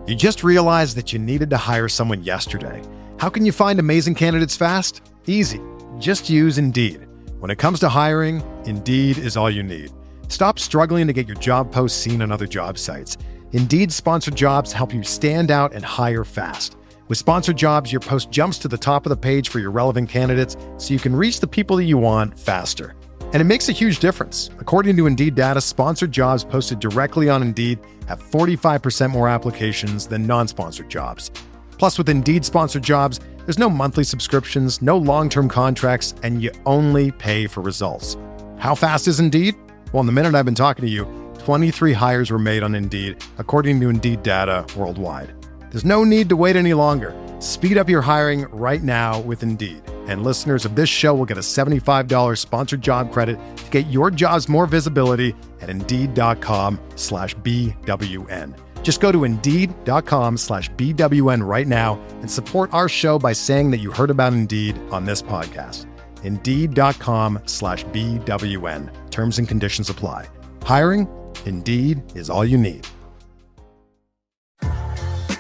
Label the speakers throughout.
Speaker 1: You just realized that you needed to hire someone yesterday. How can you find amazing candidates fast? Easy. Just use Indeed. When it comes to hiring, Indeed is all you need. Stop struggling to get your job posts seen on other job sites. Indeed sponsored jobs help you stand out and hire fast. With sponsored jobs, your post jumps to the top of the page for your relevant candidates so you can reach the people that you want faster. And it makes a huge difference. According to Indeed data, sponsored jobs posted directly on Indeed have 45% more applications than non-sponsored jobs. Plus, with Indeed sponsored jobs, there's no monthly subscriptions, no long-term contracts, and you only pay for results. How fast is Indeed? Well, in the minute I've been talking to you, 23 hires were made on Indeed, according to Indeed data worldwide. There's no need to wait any longer. Speed up your hiring right now with Indeed. And listeners of this show will get a $75 sponsored job credit to get your jobs more visibility at Indeed.com/BWN. Just go to Indeed.com/BWN right now and support our show by saying that you heard about Indeed on this podcast. Indeed.com/BWN. Terms and conditions apply. Hiring? Indeed is all you need.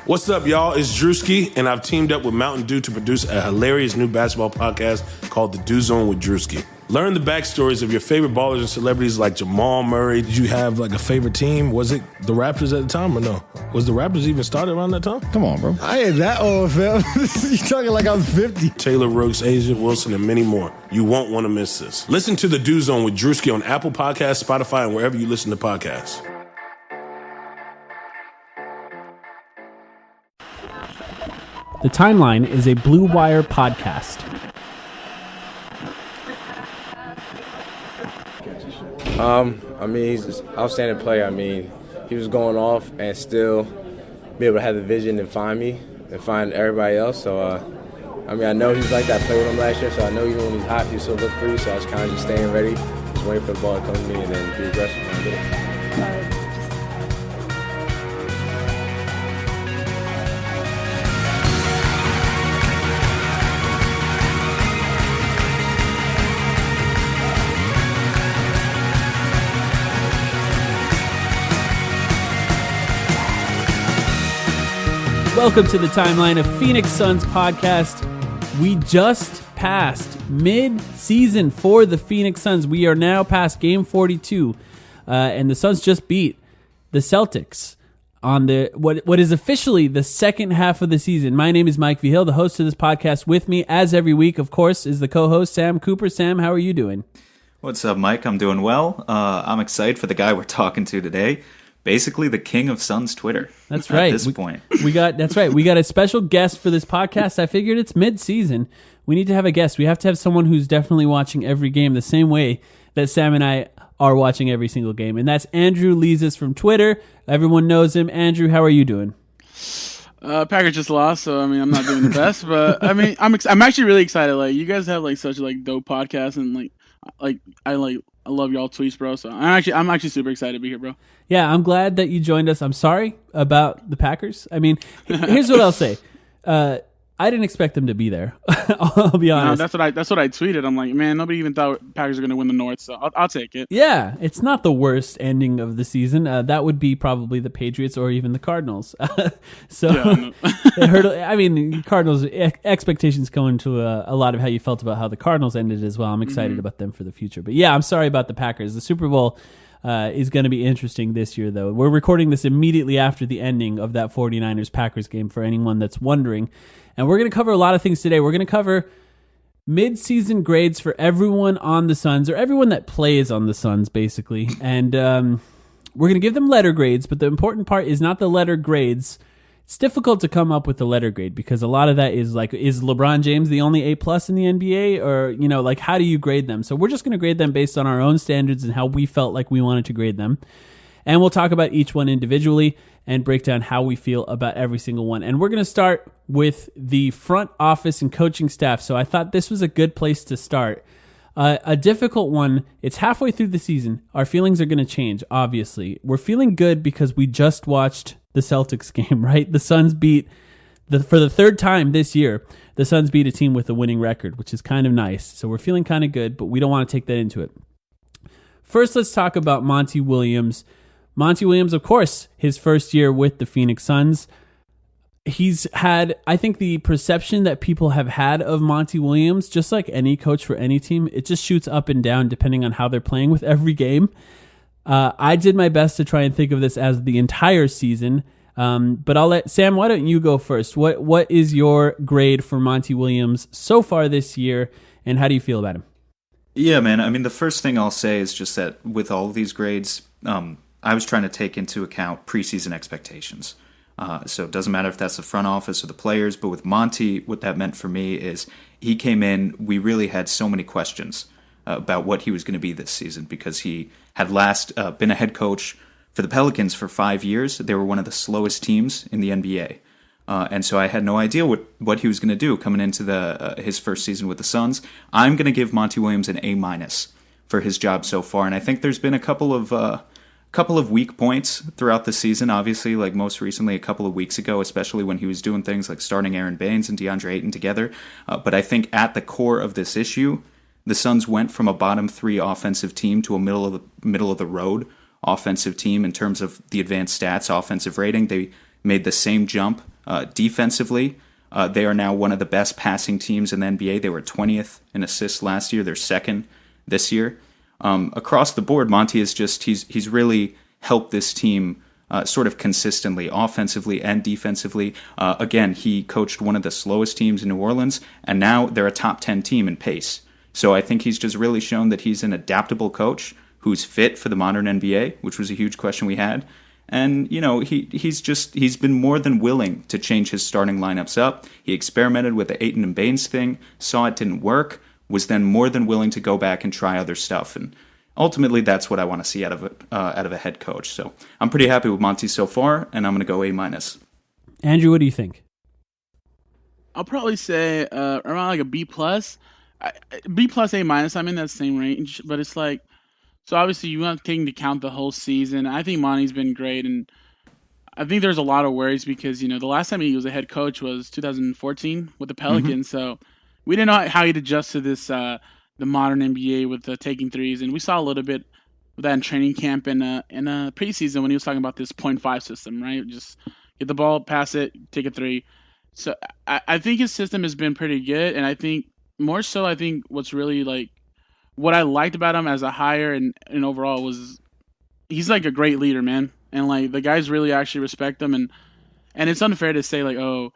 Speaker 2: What's up, y'all? It's Drewski, and I've teamed up with Mountain Dew to produce a hilarious new basketball podcast called The Dew Zone with Drewski. Learn the backstories of your favorite ballers and celebrities like Jamal Murray.
Speaker 3: Did you have like a favorite team? Was it the Raptors at the time or no? Was the Raptors even started around that time?
Speaker 4: Come on, bro. I ain't that old, fam. You talking like I was 50.
Speaker 2: Taylor Rooks, Asia Wilson, and many more. You won't want to miss this. Listen to The Dew Zone with Drewski on Apple Podcasts, Spotify, and wherever you listen to podcasts.
Speaker 5: The Timeline is a Blue Wire podcast.
Speaker 6: He's an outstanding player. He was going off and still be able to have the vision and find me and find everybody else. So, I know he's like that. I played with him last year, so I know even when he's hot, he'll still look for you. So I was kind of just staying ready, just waiting for the ball to come to me and then be aggressive when I get it.
Speaker 5: Welcome to the Timeline, a Phoenix Suns podcast. We just passed mid-season for the Phoenix Suns. We are now past Game 42, and the Suns just beat the Celtics on the what is officially the second half of the season. My name is Mike V. Hill, the host of this podcast. With me, as every week, of course, is the co-host Sam Cooper. Sam, how are you doing?
Speaker 7: What's up, Mike? I'm doing well. I'm excited for the guy we're talking to today. Basically, the king of Suns Twitter.
Speaker 5: That's right.
Speaker 7: At this point,
Speaker 5: that's right. We got a special guest for this podcast. I figured it's mid-season. We need to have a guest. We have to have someone who's definitely watching every game the same way that Sam and I are watching every single game, and that's Andrew Leezus from Twitter. Everyone knows him. Andrew, how are you doing?
Speaker 8: Packers just lost, so I'm not doing the best, but I'm actually really excited. Like, you guys have like such like dope podcasts, and I love y'all tweets, bro. So I'm actually super excited to be here, bro.
Speaker 5: Yeah, I'm glad that you joined us. I'm sorry about the Packers. Here's what I'll say. I didn't expect them to be there. I'll be honest.
Speaker 8: No, that's what I tweeted. I'm like, man, nobody even thought Packers are going to win the North, so I'll take it.
Speaker 5: Yeah, it's not the worst ending of the season. That would be probably the Patriots or even the Cardinals. It hurt. Cardinals expectations go into a lot of how you felt about how the Cardinals ended as well. I'm excited about them for the future. But yeah, I'm sorry about the Packers. The Super Bowl is going to be interesting this year, though. We're recording this immediately after the ending of that 49ers-Packers game, for anyone that's wondering. And we're going to cover a lot of things today. We're going to cover mid-season grades for everyone on the Suns, or everyone that plays on the Suns, basically. And we're going to give them letter grades, but the important part is not the letter grades. It's difficult to come up with the letter grade because a lot of that is like, is LeBron James the only A+ in the NBA? Or, how do you grade them? So we're just going to grade them based on our own standards and how we felt like we wanted to grade them. And we'll talk about each one individually and break down how we feel about every single one. And we're going to start with the front office and coaching staff. So I thought this was a good place to start. A difficult one. It's halfway through the season. Our feelings are going to change, obviously. We're feeling good because we just watched the Celtics game, right? The Suns beat, for the third time this year, the Suns beat a team with a winning record, which is kind of nice. So we're feeling kind of good, but we don't want to take that into it. First, let's talk about Monty Williams. Monty Williams, of course, his first year with the Phoenix Suns. he's had, I think, the perception that people have had of Monty Williams, just like any coach for any team, it just shoots up and down depending on how they're playing with every game. I did my best to try and think of this as the entire season, but I'll let Sam, why don't you go first? What is your grade for Monty Williams so far this year, and how do you feel about him?
Speaker 7: Yeah, man. I mean, the first thing I'll say is just that with all of these grades, I was trying to take into account preseason expectations. So it doesn't matter if that's the front office or the players, but with Monty, what that meant for me is he came in, we really had so many questions about what he was going to be this season, because he had last been a head coach for the Pelicans for 5 years. They were one of the slowest teams in the NBA. And so I had no idea what he was going to do coming into his first season with the Suns. I'm going to give Monty Williams an A- for his job so far. And I think there's been a couple of weak points throughout the season, obviously, like most recently a couple of weeks ago, especially when he was doing things like starting Aaron Baines and DeAndre Ayton together. But I think at the core of this issue, the Suns went from a bottom 3 offensive team to a middle of the road offensive team in terms of the advanced stats, offensive rating. They made the same jump defensively. They are now one of the best passing teams in the NBA. They were 20th in assists last year. They're second this year. Across the board, Monty is just he's really helped this team sort of consistently, offensively and defensively. Again, he coached one of the slowest teams in New Orleans, and now they're a top 10 team in pace. So I think he's just really shown that he's an adaptable coach who's fit for the modern NBA, which was a huge question we had. And, you know, he's been more than willing to change his starting lineups up. He experimented with the Ayton and Baines thing, saw it didn't work, was then more than willing to go back and try other stuff. And ultimately, that's what I want to see out of a head coach. So I'm pretty happy with Monty so far, and I'm going to go A-.
Speaker 5: Andrew, what do you think?
Speaker 8: I'll probably say around like a B+. B+, A-. I'm in that same range, but it's like, so obviously you want to take into account the whole season. I think Monty's been great, and I think there's a lot of worries because, you know, the last time he was a head coach was 2014 with the Pelicans, so we didn't know how he'd adjust to this the modern NBA with the taking threes, and we saw a little bit of that in training camp and in preseason when he was talking about this 0.5 system, right? Just get the ball, pass it, take a three. So I think his system has been pretty good, and I think more so, I think what's really like what I liked about him as a hire and overall was he's like a great leader, man. And like the guys really actually respect him, and it's unfair to say like, oh,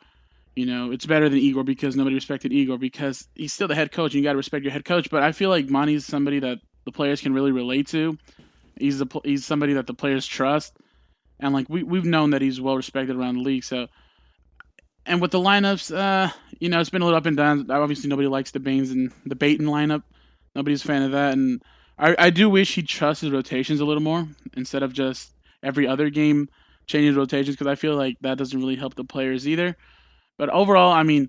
Speaker 8: you know, it's better than Igor because nobody respected Igor because he's still the head coach and you got to respect your head coach. But I feel like Monty's somebody that the players can really relate to. He's somebody that the players trust, and like we've known that he's well respected around the league. So, and with the lineups, you know, it's been a little up and down. Obviously, nobody likes the Baines and the Baton lineup. Nobody's a fan of that, and I do wish he'd trust his rotations a little more instead of just every other game changing rotations because I feel like that doesn't really help the players either. But overall, I mean,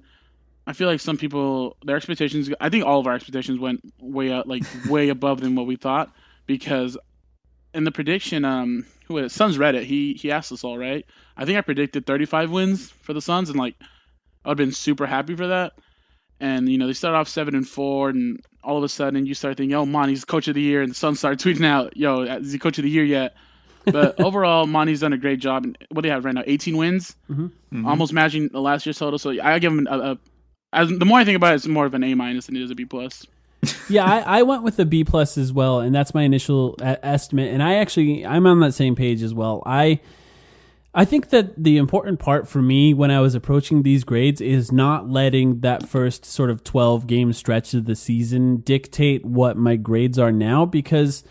Speaker 8: I feel like some people, their expectations, I think all of our expectations went way out, like way above than what we thought because in the prediction, who was it? Suns Reddit, he asked us all, right? I think I predicted 35 wins for the Suns, and like I would have been super happy for that. And, you know, they started off 7-4, and all of a sudden you start thinking, oh, Monty's coach of the year, and the Suns start tweeting out, yo, is he coach of the year yet? But overall, Monty's done a great job. What do they have right now? 18 wins? Almost matching the last year's total. So I give him the more I think about it, it's more of an A- than it is a B+.
Speaker 5: Yeah, I went with the B+ as well, and that's my initial estimate. And I'm on that same page as well. I think that the important part for me when I was approaching these grades is not letting that first sort of 12-game stretch of the season dictate what my grades are now, because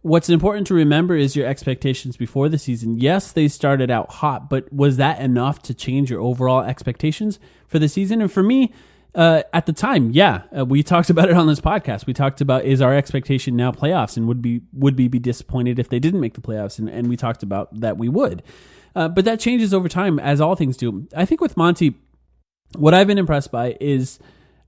Speaker 5: what's important to remember is your expectations before the season. Yes, they started out hot, but was that enough to change your overall expectations for the season? And for me, at the time, we talked about it on this podcast. We talked about, is our expectation now playoffs, and would we be disappointed if they didn't make the playoffs? And we talked about that we would. But that changes over time, as all things do. I think with Monty, what I've been impressed by is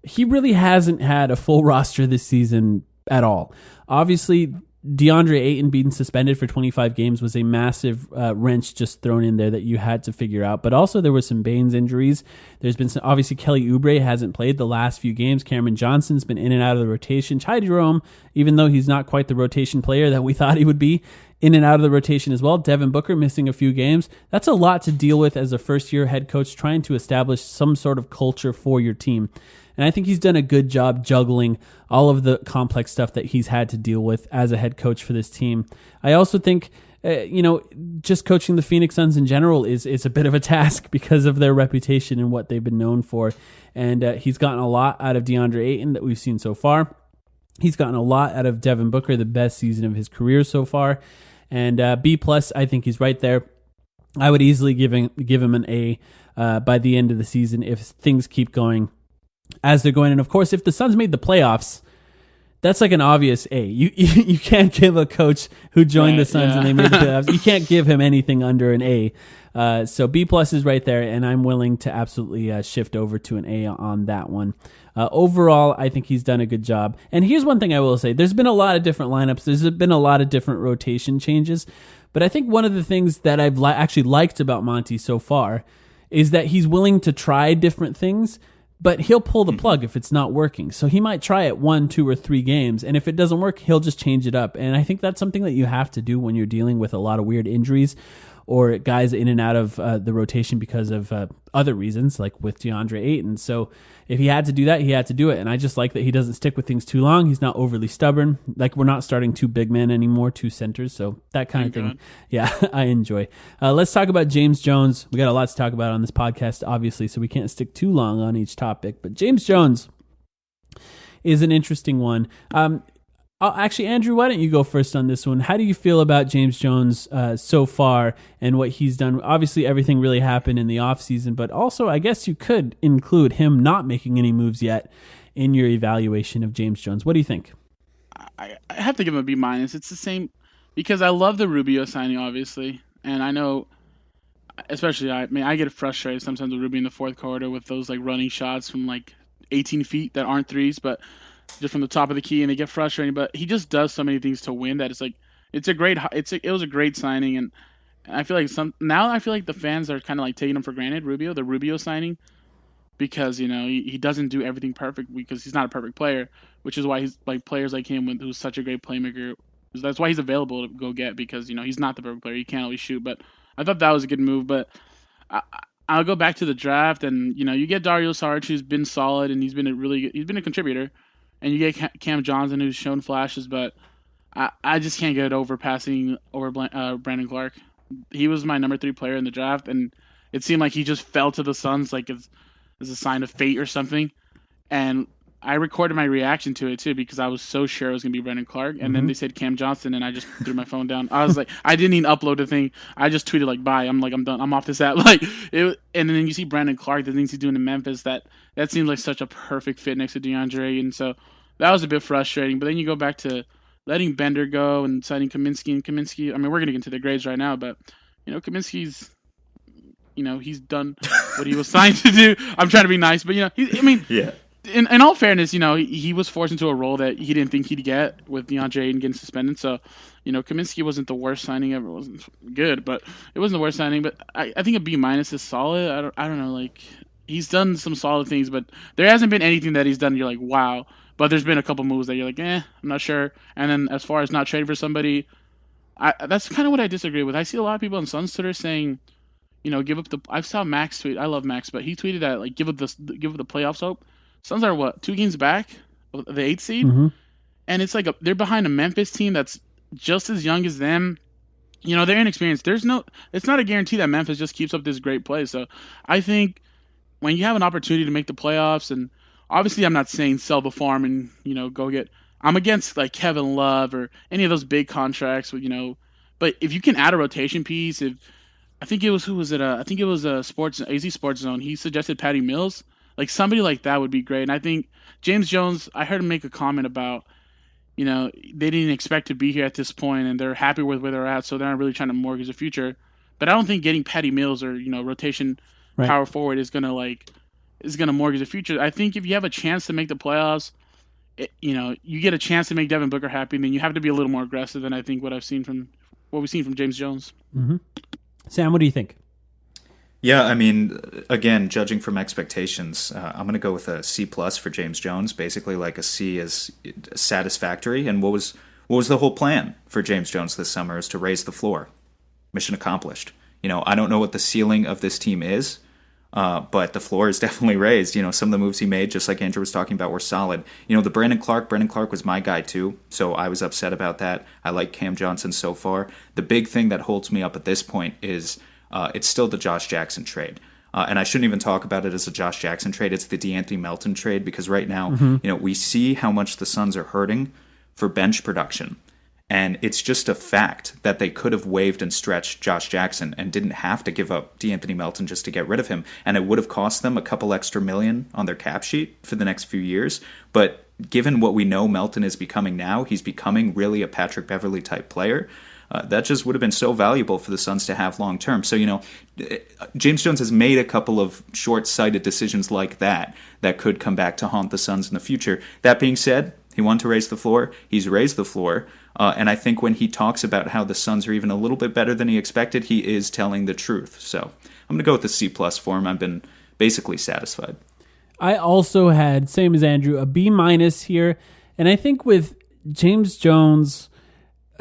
Speaker 5: he really hasn't had a full roster this season at all. Obviously, DeAndre Ayton being suspended for 25 games was a massive wrench just thrown in there that you had to figure out. But also there was some Baines injuries. There's been some, obviously Kelly Oubre hasn't played the last few games. Cameron Johnson's been in and out of the rotation. Ty Jerome, even though he's not quite the rotation player that we thought he would be, in and out of the rotation as well. Devin Booker missing a few games. That's a lot to deal with as a first-year head coach trying to establish some sort of culture for your team. And I think he's done a good job juggling all of the complex stuff that he's had to deal with as a head coach for this team. I also think, just coaching the Phoenix Suns in general is a bit of a task because of their reputation and what they've been known for. And he's gotten a lot out of DeAndre Ayton that we've seen so far. He's gotten a lot out of Devin Booker, the best season of his career so far. And B+, I think he's right there. I would easily give him an A by the end of the season if things keep going as they're going. And of course, if the Suns made the playoffs, that's like an obvious A. You can't give a coach who joined the Suns and they made the playoffs, you can't give him anything under an A. So B+ is right there, and I'm willing to absolutely shift over to an A on that one. Overall, I think he's done a good job. And here's one thing I will say. There's been a lot of different lineups. There's been a lot of different rotation changes. But I think one of the things that I've actually liked about Monty so far is that he's willing to try different things, but he'll pull the plug if it's not working. So he might try it 1, 2, or 3 games, and if it doesn't work, he'll just change it up. And I think that's something that you have to do when you're dealing with a lot of weird injuries or guys in and out of the rotation because of other reasons, like with DeAndre Ayton. So if he had to do that, he had to do it. And I just like that he doesn't stick with things too long. He's not overly stubborn. Like, we're not starting 2 big men anymore, 2 centers. So that kind of thing, yeah, I enjoy. Let's talk about James Jones. We got a lot to talk about on this podcast, obviously, so we can't stick too long on each topic. But James Jones is an interesting one. Actually, Andrew, why don't you go first on this one? How do you feel about James Jones so far and what he's done? Obviously, everything really happened in the offseason, but also I guess you could include him not making any moves yet in your evaluation of James Jones. What do you think?
Speaker 8: I have to give him a B-. It's the same because I love the Rubio signing, obviously, and I know, especially, I get frustrated sometimes with Rubio in the fourth quarter with those like running shots from like 18 feet that aren't threes, but just from the top of the key, and they get frustrating. But he just does so many things to win that it was a great signing, and I feel like I feel like the fans are kind of like taking him for granted. The Rubio signing, because he doesn't do everything perfect because he's not a perfect player, which is why he's like players like him who's such a great playmaker. That's why he's available to go get, because he's not the perfect player. He can't always shoot. But I thought that was a good move. But I'll go back to the draft, and you get Dario Saric, who's been solid, and he's been a contributor. And you get Cam Johnson, who's shown flashes, but I just can't get over passing over Brandon Clark. He was my number 3 player in the draft, and it seemed like he just fell to the Suns like it's a sign of fate or something. And I recorded my reaction to it, too, because I was so sure it was going to be Brandon Clark. And then they said Cam Johnson, and I just threw my phone down. I was like, I didn't even upload the thing. I just tweeted, like, bye. I'm done. I'm off this app. And then you see Brandon Clark, the things he's doing in Memphis, that seems like such a perfect fit next to DeAndre. And so that was a bit frustrating. But then you go back to letting Bender go and signing Kaminsky. And Kaminsky, I mean, we're going to get into the grades right now, but, Kaminsky's, he's done what he was signed to do. I'm trying to be nice, but, yeah. In all fairness, he was forced into a role that he didn't think he'd get with DeAndre Ayton getting suspended. So, Kaminsky wasn't the worst signing ever. It wasn't good, but it wasn't the worst signing. But I think a B- is solid. I don't know, like, he's done some solid things, but there hasn't been anything that he's done you're like, wow. But there's been a couple moves that you're like, I'm not sure. And then as far as not trading for somebody, that's kind of what I disagree with. I see a lot of people on Suns Twitter saying, give up the. I saw Max tweet. I love Max, but he tweeted that like give up the playoffs hope. Suns are what, 2 games back of the 8th seed, and it's like they're behind a Memphis team that's just as young as them. They're inexperienced. It's not a guarantee that Memphis just keeps up this great play. So I think when you have an opportunity to make the playoffs, and obviously I'm not saying sell the farm and go get. I'm against like Kevin Love or any of those big contracts with but if you can add a rotation piece, I think it was AZ Sports Zone. He suggested Patty Mills. Like somebody like that would be great. And I think James Jones, I heard him make a comment about, they didn't expect to be here at this point and they're happy with where they're at, so they're not really trying to mortgage the future. But I don't think getting Patty Mills or, rotation power forward is gonna mortgage the future. I think if you have a chance to make the playoffs, you get a chance to make Devin Booker happy, and then you have to be a little more aggressive than I think what we've seen from James Jones.
Speaker 5: Mm-hmm. Sam, what do you think?
Speaker 7: Yeah, I mean, again, judging from expectations, I'm going to go with a C+ for James Jones. Basically, like a C is satisfactory. And what was the whole plan for James Jones this summer? Is to raise the floor. Mission accomplished. I don't know what the ceiling of this team is, but the floor is definitely raised. Some of the moves he made, just like Andrew was talking about, were solid. The Brandon Clark was my guy too, so I was upset about that. I like Cam Johnson so far. The big thing that holds me up at this point is it's still the Josh Jackson trade. And I shouldn't even talk about it as a Josh Jackson trade. It's the DeAnthony Melton trade, because right now, we see how much the Suns are hurting for bench production. And it's just a fact that they could have waived and stretched Josh Jackson and didn't have to give up DeAnthony Melton just to get rid of him. And it would have cost them a couple extra million on their cap sheet for the next few years. But given what we know Melton is becoming now, he's becoming really a Patrick Beverley type player. That just would have been so valuable for the Suns to have long term. So, James Jones has made a couple of short-sighted decisions like that could come back to haunt the Suns in the future. That being said, he wanted to raise the floor. He's raised the floor. And I think when he talks about how the Suns are even a little bit better than he expected, he is telling the truth. So I'm going to go with the C+ for him. I've been basically satisfied.
Speaker 5: I also had, same as Andrew, a B- here. And I think with James Jones,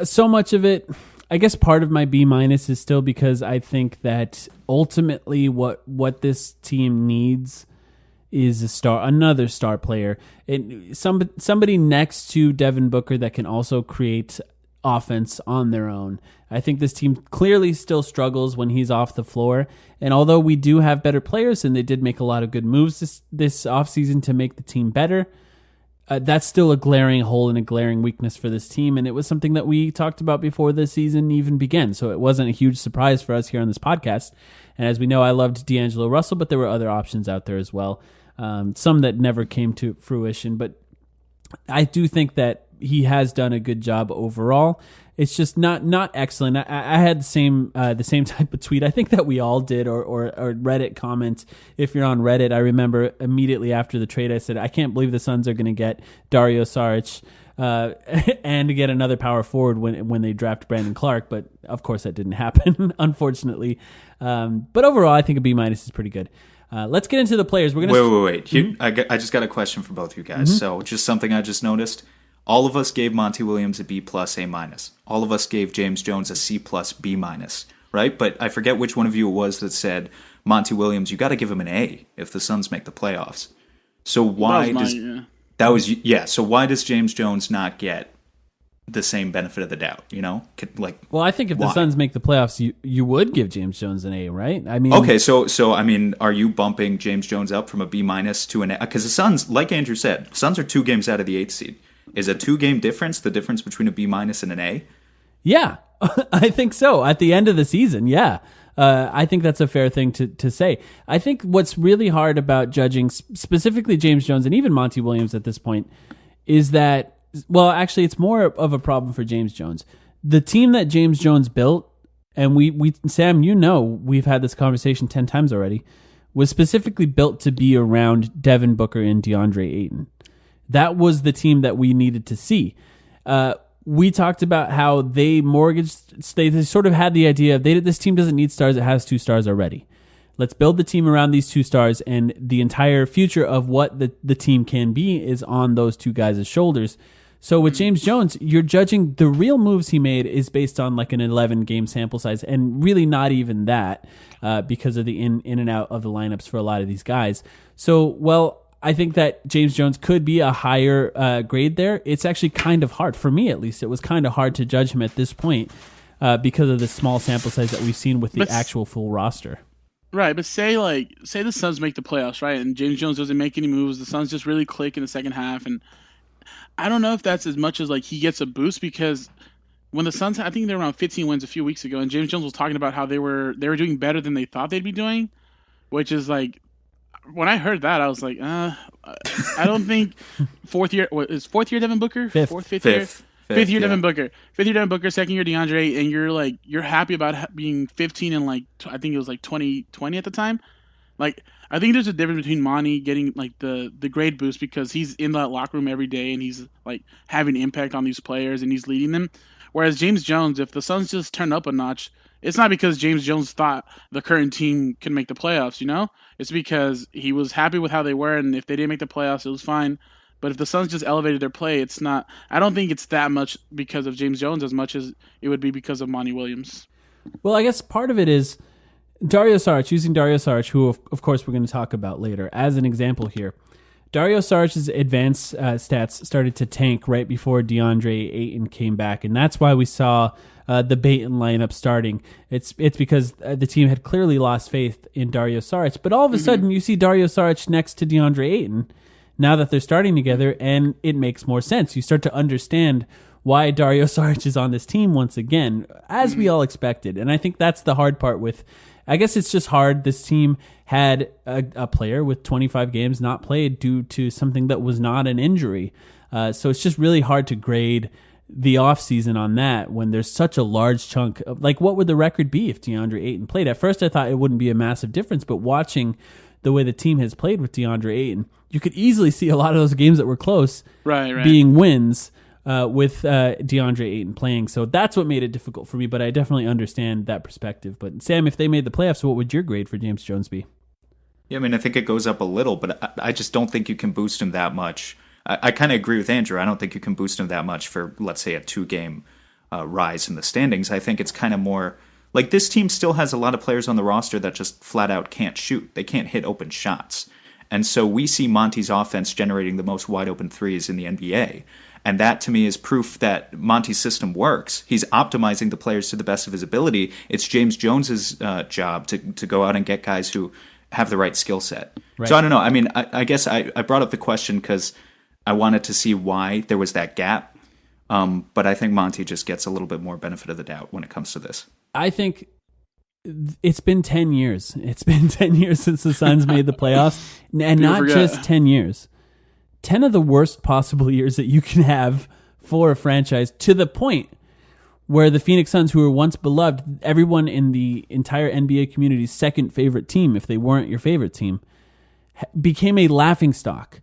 Speaker 5: so much of it, I guess part of my B- is still because I think that ultimately what this team needs is another star player, and somebody next to Devin Booker that can also create offense on their own. I think this team clearly still struggles when he's off the floor, and although we do have better players, and they did make a lot of good moves this offseason to make the team better, that's still a glaring hole and a glaring weakness for this team, and it was something that we talked about before the season even began, so it wasn't a huge surprise for us here on this podcast. And as we know, I loved D'Angelo Russell, but there were other options out there as well. Some that never came to fruition, but I do think that he has done a good job overall. It's just not excellent. I had the same type of tweet. I think that we all did, or Reddit comment. If you're on Reddit, I remember immediately after the trade, I said, I can't believe the Suns are going to get Dario Saric and to get another power forward when they draft Brandon Clark. But of course, that didn't happen, unfortunately. But overall, I think a B- is pretty good. Let's get into the players. We're gonna
Speaker 7: wait. Mm-hmm. I just got a question for both of you guys. Mm-hmm. So just something I just noticed. All of us gave Monty Williams a B+, A-. All of us gave James Jones a C+, B-, right? But I forget which one of you it was that said, Monty Williams, you got to give him an A if the Suns make the playoffs. So why So why does James Jones not get the same benefit of the doubt,
Speaker 5: Well, I think if the Suns make the playoffs, you would give James Jones an A, right? I mean,
Speaker 7: okay, so I mean, are you bumping James Jones up from a B- to an A? Because the Suns, like Andrew said, Suns are 2 games out of the 8th seed. Is a 2-game difference the difference between a B- and an A?
Speaker 5: Yeah, I think so. At the end of the season, yeah. I think that's a fair thing to say. I think what's really hard about judging specifically James Jones and even Monty Williams at this point is that, well, actually, it's more of a problem for James Jones. The team that James Jones built, and we Sam, we've had this conversation 10 times already, was specifically built to be around Devin Booker and DeAndre Ayton. That was the team that we needed to see. We talked about how they mortgaged, they sort of had the idea of this team doesn't need stars, it has 2 stars already. Let's build the team around these 2 stars, and the entire future of what the team can be is on those 2 guys' shoulders. So with James Jones, you're judging the real moves he made is based on like an 11-game sample size, and really not even that because of the in and out of the lineups for a lot of these guys. So, well, I think that James Jones could be a higher grade there. It's actually kind of hard, for me at least. It was kind of hard to judge him at this point because of the small sample size that we've seen with the actual full roster.
Speaker 8: Right, but say the Suns make the playoffs, right, and James Jones doesn't make any moves. The Suns just really click in the second half, and I don't know if that's as much as like he gets a boost, because when the Suns, I think they were around 15 wins a few weeks ago, and James Jones was talking about how they were doing better than they thought they'd be doing, which is like, when I heard that, I was like, I don't think fourth year Devin Booker?
Speaker 5: Fifth
Speaker 8: Fifth year Devin Booker. 5th year Devin Booker, 2nd year DeAndre, and you're happy about being 15 and like, I think it was like 2020 at the time. like I think there's a difference between Monty getting like the grade boost because he's in that locker room every day and he's like having impact on these players and he's leading them. Whereas James Jones, if the Suns just turn up a notch, it's not because James Jones thought the current team can make the playoffs, you know? It's because he was happy with how they were, and if they didn't make the playoffs, it was fine. But if the Suns just elevated their play, it's not. I don't think it's that much because of James Jones as much as it would be because of Monty Williams.
Speaker 5: Well, I guess part of it is Dario Saric, using Dario Saric, who of course we're going to talk about later, as an example here. Dario Saric's advanced stats started to tank right before DeAndre Ayton came back, and that's why we saw the Bayton lineup starting. It's because the team had clearly lost faith in Dario Saric, but all of a sudden you see Dario Saric next to DeAndre Ayton now that they're starting together, and it makes more sense. You start to understand why Dario Saric is on this team once again, as we all expected, and I think that's the hard part with. I guess it's just hard. This team had a player with 25 games not played due to something that was not an injury. So it's just really hard to grade the offseason on that when there's such a large chunk of, like, what would the record be if DeAndre Ayton played? At first I thought it wouldn't be a massive difference, but watching the way the team has played with DeAndre Ayton, you could easily see a lot of those games that were close being wins. With DeAndre Ayton playing. So that's what made it difficult for me, but I definitely understand that perspective. But Sam, if they made the playoffs, what would your grade for James Jones be?
Speaker 7: Yeah, I mean, I think it goes up a little, but I just don't think you can boost him that much. I kind of agree with Andrew. I don't think you can boost him that much for, let's say, a 2-game rise in the standings. I think it's kind of more like this team still has a lot of players on the roster that just flat out can't shoot. They can't hit open shots. And so we see Monty's offense generating the most wide open threes in the NBA. And that, to me, is proof that Monty's system works. He's optimizing the players to the best of his ability. It's James Jones's job to go out and get guys who have the right skill set. Right. So I don't know. I mean, I guess I brought up the question because I wanted to see why there was that gap. But I think Monty just gets a little bit more benefit of the doubt when it comes to this.
Speaker 5: I think it's been 10 years. It's been 10 years since the Suns made the playoffs. And not just 10 years. 10 of the worst possible years that you can have for a franchise, to the point where the Phoenix Suns, who were once beloved, everyone in the entire NBA community's second favorite team, if they weren't your favorite team, became a laughingstock.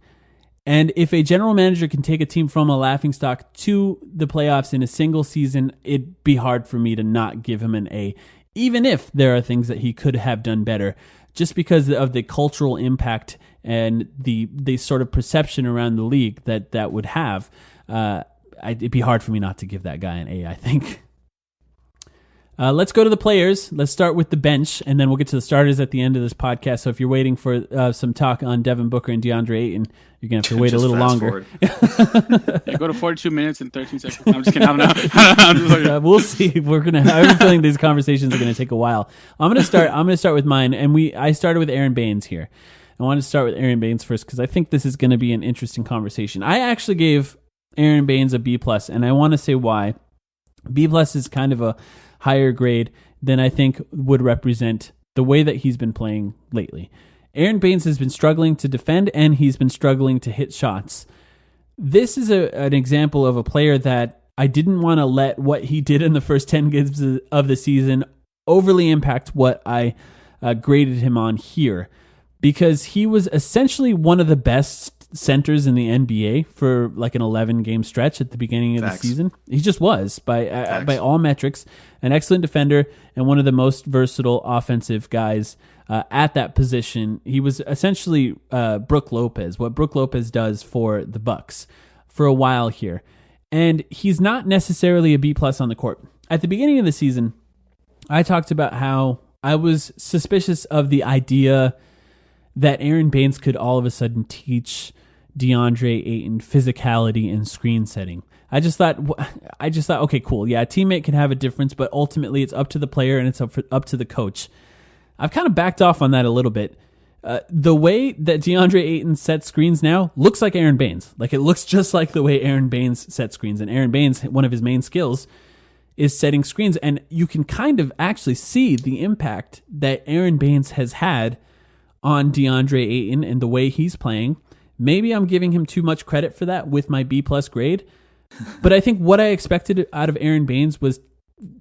Speaker 5: And if a general manager can take a team from a laughingstock to the playoffs in a single season, it'd be hard for me to not give him an A, even if there are things that he could have done better, just because of the cultural impact and the sort of perception around the league that would have. It'd be hard for me not to give that guy an A, I think. Let's go to the players. Let's start with the bench, and then we'll get to the starters at the end of this podcast. So if you're waiting for some talk on Devin Booker and DeAndre Ayton, you're going to have to wait a little longer.
Speaker 8: Yeah, go to 42 minutes and 13 seconds. I'm just kidding. I don't know. I'm just like,
Speaker 5: we'll see. I have a feeling these conversations are going to take a while. I'm going to start with mine, and I started with Aaron Baines here. I want to start with Aaron Baines first because I think this is going to be an interesting conversation. I actually gave Aaron Baines a B+, and I want to say why. B+ is kind of a higher grade than I think would represent the way that he's been playing lately. Aaron Baines has been struggling to defend, and he's been struggling to hit shots. This is an example of a player that I didn't want to let what he did in the first 10 games of the season overly impact what I graded him on here, because he was essentially one of the best centers in the NBA for like an 11-game stretch at the beginning of the season. He just was, by all metrics, an excellent defender and one of the most versatile offensive guys at that position. He was essentially Brook Lopez, what Brook Lopez does for the Bucks for a while here. And he's not necessarily a B+ on the court. At the beginning of the season, I talked about how I was suspicious of the idea that Aaron Baines could all of a sudden teach DeAndre Ayton physicality and screen setting. I just thought, okay, cool. Yeah, a teammate can have a difference, but ultimately it's up to the player and it's up to the coach. I've kind of backed off on that a little bit. The way that DeAndre Ayton sets screens now looks like Aaron Baines. Like, it looks just like the way Aaron Baines sets screens. And Aaron Baines, one of his main skills is setting screens. And you can kind of actually see the impact that Aaron Baines has had on DeAndre Ayton and the way he's playing. Maybe I'm giving him too much credit for that with my B+ grade. But I think what I expected out of Aaron Baines was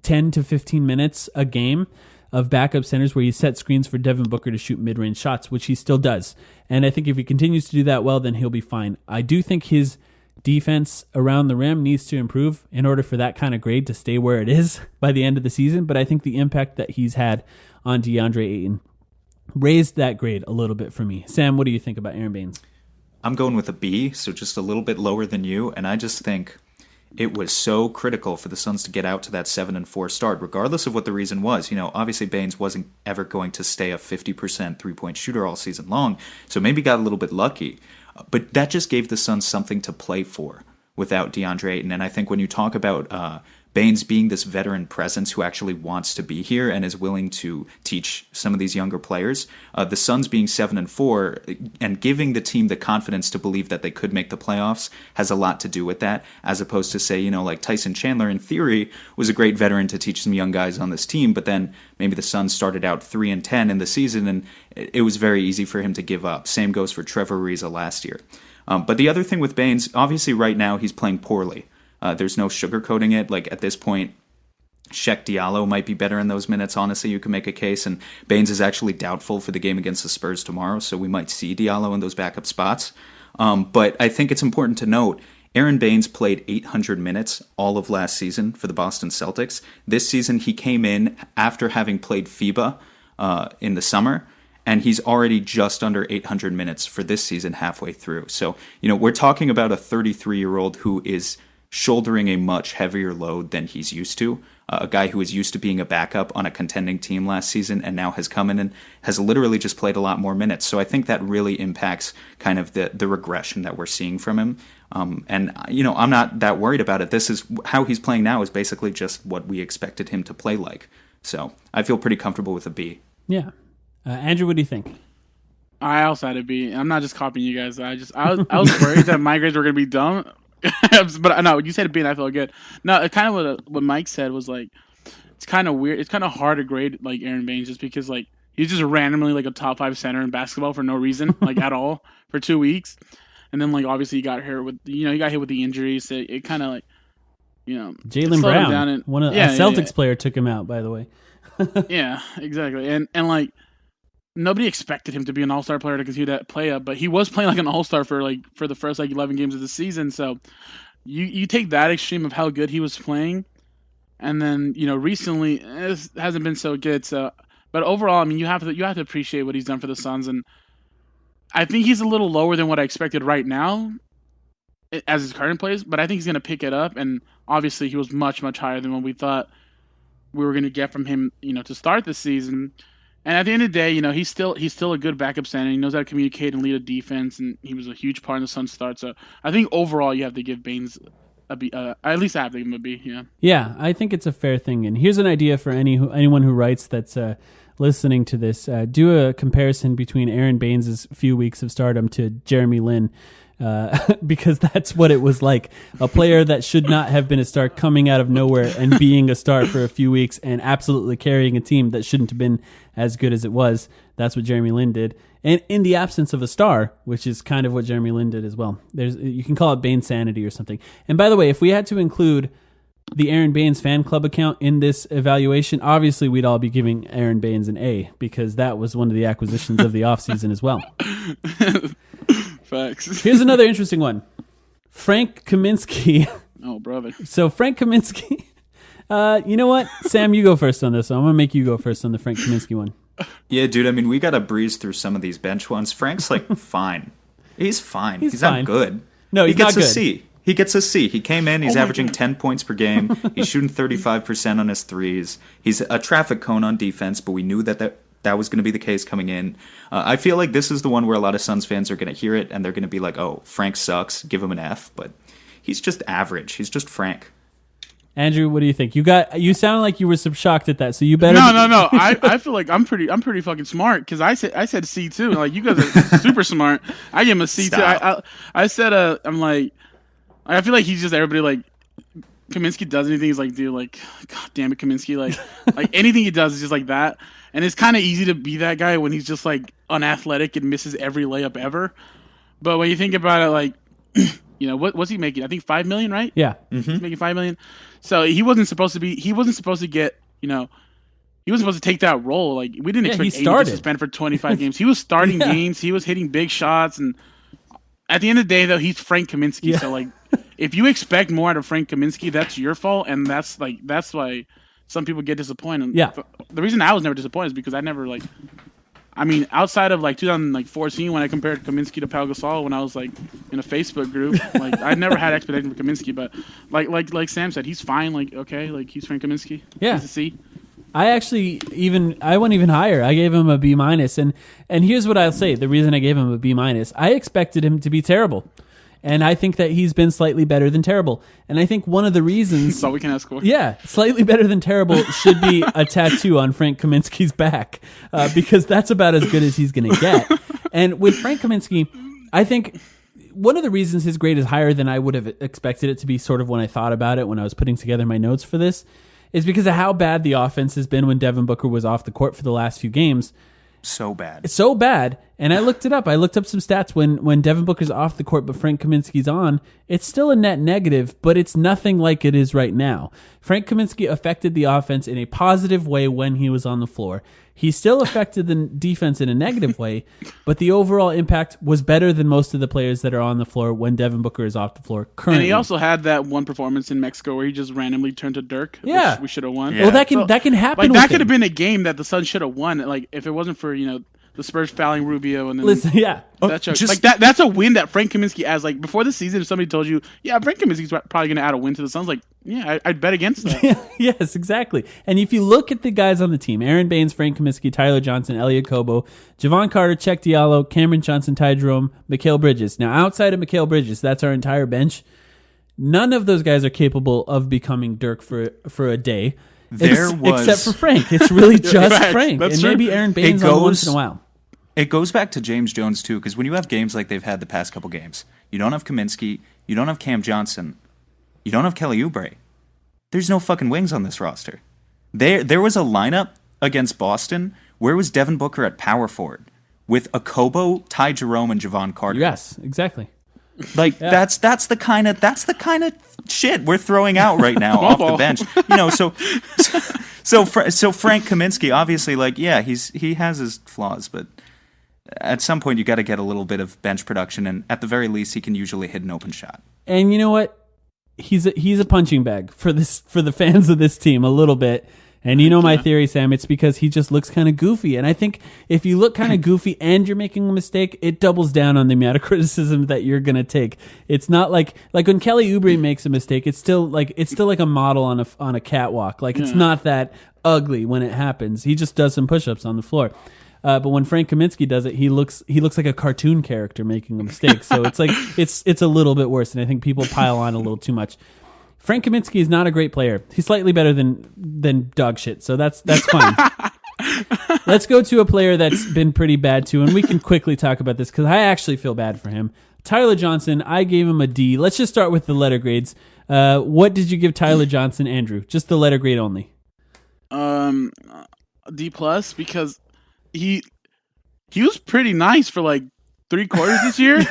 Speaker 5: 10 to 15 minutes a game. of backup centers where he set screens for Devin Booker to shoot mid-range shots, which he still does. And I think if he continues to do that well, then he'll be fine. I do think his defense around the rim needs to improve in order for that kind of grade to stay where it is by the end of the season. But I think the impact that he's had on DeAndre Ayton raised that grade a little bit for me. Sam, what do you think about Aaron Baines?
Speaker 7: I'm going with a B, so just a little bit lower than you, and I just think it was so critical for the Suns to get out to that 7-4 start, regardless of what the reason was. Obviously Baines wasn't ever going to stay a 50% three-point shooter all season long, so maybe got a little bit lucky. But that just gave the Suns something to play for without DeAndre Ayton. And I think when you talk about Baines being this veteran presence who actually wants to be here and is willing to teach some of these younger players, the Suns being 7-4 and giving the team the confidence to believe that they could make the playoffs has a lot to do with that, as opposed to say, like Tyson Chandler in theory was a great veteran to teach some young guys on this team, but then maybe the Suns started out 3-10 in the season and it was very easy for him to give up. Same goes for Trevor Ariza last year. But the other thing with Baines, obviously right now he's playing poorly. There's no sugarcoating it. Like at this point, Sheck Diallo might be better in those minutes. Honestly, you can make a case. And Baines is actually doubtful for the game against the Spurs tomorrow, so we might see Diallo in those backup spots. But I think it's important to note, Aaron Baines played 800 minutes all of last season for the Boston Celtics. This season, he came in after having played FIBA in the summer, and he's already just under 800 minutes for this season halfway through. So, we're talking about a 33-year-old who is shouldering a much heavier load than he's used to. A guy who was used to being a backup on a contending team last season and now has come in and has literally just played a lot more minutes. So I think that really impacts kind of the regression that we're seeing from him. And I'm not that worried about it. This is how he's playing now is basically just what we expected him to play like. So I feel pretty comfortable with a B.
Speaker 5: Yeah. Andrew, what do you think?
Speaker 8: I also had a B. I'm not just copying you guys. I was worried that my grades were going to be dumb. But no, you said a B and I felt good. No, it kind of what Mike said was like, it's kind of weird. It's kind of hard to grade like Aaron Baines just because like he's just randomly like a top 5 center in basketball for no reason, like at all for 2 weeks, and then like obviously he got hurt with he got hit with the injuries. So it kind of like
Speaker 5: Jaylen Brown, a Celtics player took him out, by the way.
Speaker 8: Yeah, exactly, and like. Nobody expected him to be an all-star player to continue that play up, but he was playing like an all-star for the first 11 games of the season. So you take that extreme of how good he was playing, and then recently it hasn't been so good. So, but overall, I mean, you have to appreciate what he's done for the Suns, and I think he's a little lower than what I expected right now as his current plays. But I think he's going to pick it up, and obviously he was much higher than what we thought we were going to get from him, to start the season. And at the end of the day, he's still a good backup center. He knows how to communicate and lead a defense, and he was a huge part in the Suns' start. So I think overall, you have to give Baines a B. At least I have to give him a B. Yeah.
Speaker 5: Yeah, I think it's a fair thing. And here's an idea for anyone who writes that's listening to this: do a comparison between Aaron Baines' few weeks of stardom to Jeremy Lin. Because that's what it was like. A player that should not have been a star coming out of nowhere and being a star for a few weeks and absolutely carrying a team that shouldn't have been as good as it was. That's what Jeremy Lin did. And in the absence of a star, which is kind of what Jeremy Lin did as well. You can call it Baines sanity or something. And by the way, if we had to include the Aaron Baines fan club account in this evaluation, obviously we'd all be giving Aaron Baines an A because that was one of the acquisitions of the offseason as well.
Speaker 8: Facts.
Speaker 5: Here's another interesting one. Frank Kaminsky.
Speaker 8: Oh, brother.
Speaker 5: So Frank Kaminsky, you know what? Sam, you go first on this one. I'm going to make you go first on the Frank Kaminsky one.
Speaker 7: Yeah, dude, I mean, we got to breeze through some of these bench ones. Frank's fine. He's fine. He's
Speaker 5: fine.
Speaker 7: Not good.
Speaker 5: No, he's not good.
Speaker 7: He gets a C. He gets a C. He came in. He's averaging 10 points per game. He's shooting 35% on his threes. He's a traffic cone on defense, but we knew that was going to be the case coming in. I feel like this is the one where a lot of Suns fans are going to hear it, and they're going to be like, oh, Frank sucks. Give him an F. But he's just average. He's just Frank.
Speaker 5: Andrew, what do you think? You sound like you were shocked at that, so you better.
Speaker 8: No. I feel like I'm pretty fucking smart because I said C too. Like you guys are super smart. I give him a C.
Speaker 7: Stop.
Speaker 8: Too. I said I'm like I feel like he's just everybody like Kaminsky does anything. He's like, dude, like God damn it, Kaminsky. Like anything he does is just like that. And it's kind of easy to be that guy when he's just like unathletic and misses every layup ever. But when you think about it, like, what's he making? I think $5 million, right?
Speaker 5: Yeah,
Speaker 8: He's making $5 million. So he wasn't supposed to get he was supposed to take that role. Like we didn't expect AD to suspend for 25 games. He was starting games. He was hitting big shots, and at the end of the day, though, he's Frank Kaminsky. Yeah. So like, if you expect more out of Frank Kaminsky, that's your fault, and that's why some people get disappointed.
Speaker 5: Yeah.
Speaker 8: The reason I was never disappointed is because I never outside of like 2014 when I compared Kaminsky to Pau Gasol when I was like in a Facebook group, like I never had expectations for Kaminsky, but like Sam said, he's fine. Like okay, like he's Frank Kaminsky.
Speaker 5: Yeah.
Speaker 8: He's a C.
Speaker 5: I went even higher. I gave him a B-, and here's what I'll say: the reason I gave him a B-, I expected him to be terrible. And I think that he's been slightly better than terrible. And I think one of the reasons...
Speaker 8: That's all we can ask for.
Speaker 5: Yeah, slightly better than terrible should be a tattoo on Frank Kaminsky's back, because that's about as good as he's going to get. And with Frank Kaminsky, I think one of the reasons his grade is higher than I would have expected it to be, sort of when I thought about it, when I was putting together my notes for this, is because of how bad the offense has been when Devin Booker was off the court for the last few games.
Speaker 7: So bad.
Speaker 5: It's so bad. And I looked it up. I looked up some stats when Devin Booker's off the court but Frank Kaminsky's on. It's still a net negative, but it's nothing like it is right now. Frank Kaminsky affected the offense in a positive way when he was on the floor. He still affected the defense in a negative way, but the overall impact was better than most of the players that are on the floor when Devin Booker is off the floor currently.
Speaker 8: And he also had that one performance in Mexico where he just randomly turned to Dirk, which we should have won.
Speaker 5: Yeah. Well, that can happen.
Speaker 8: Like that could have been a game that the Suns should have won. Like if it wasn't for the Spurs fouling Rubio and then that's a win that Frank Kaminsky has. Like before the season, if somebody told you, Frank Kaminsky's probably going to add a win to the Suns, like I'd bet against that.
Speaker 5: Yes, exactly. And if you look at the guys on the team, Aaron Baines, Frank Kaminsky, Tyler Johnson, Elliot Kobo, Javon Carter, Czech Diallo, Cameron Johnson, Ty Jerome, Mikal Bridges. Now outside of Mikal Bridges, that's our entire bench. None of those guys are capable of becoming Dirk for a day. Except for Frank. It's really just Frank. And maybe Aaron Baines on once in a while.
Speaker 7: It goes back to James Jones, too, because when you have games like they've had the past couple games, you don't have Kaminsky, you don't have Cam Johnson, you don't have Kelly Oubre. There's no fucking wings on this roster. There was a lineup against Boston. Where was Devin Booker at power forward? With Okobo, Ty Jerome, and Javon Carter.
Speaker 5: Yes, exactly.
Speaker 7: Like that's the kind of shit we're throwing out right now off the bench. So Frank Kaminsky, obviously, he has his flaws, but at some point you got to get a little bit of bench production, and at the very least, he can usually hit an open shot.
Speaker 5: And you know what? He's a punching bag for the fans of this team a little bit. And you know my theory, Sam, it's because he just looks kind of goofy. And I think if you look kind of goofy and you're making a mistake, it doubles down on the amount of criticism that you're going to take. It's not like when Kelly Oubre makes a mistake, it's still like a model on a catwalk. Like it's not that ugly when it happens. He just does some push-ups on the floor. But when Frank Kaminsky does it, he looks like a cartoon character making a mistake. So it's like it's a little bit worse, and I think people pile on a little too much. Frank Kaminsky is not a great player. He's slightly better than dog shit, so that's fine. Let's go to a player that's been pretty bad too, and we can quickly talk about this because I actually feel bad for him. Tyler Johnson, I gave him a D. Let's just start with the letter grades. What did you give Tyler Johnson, Andrew? Just the letter grade only.
Speaker 8: D plus because he was pretty nice for like 3 quarters this year.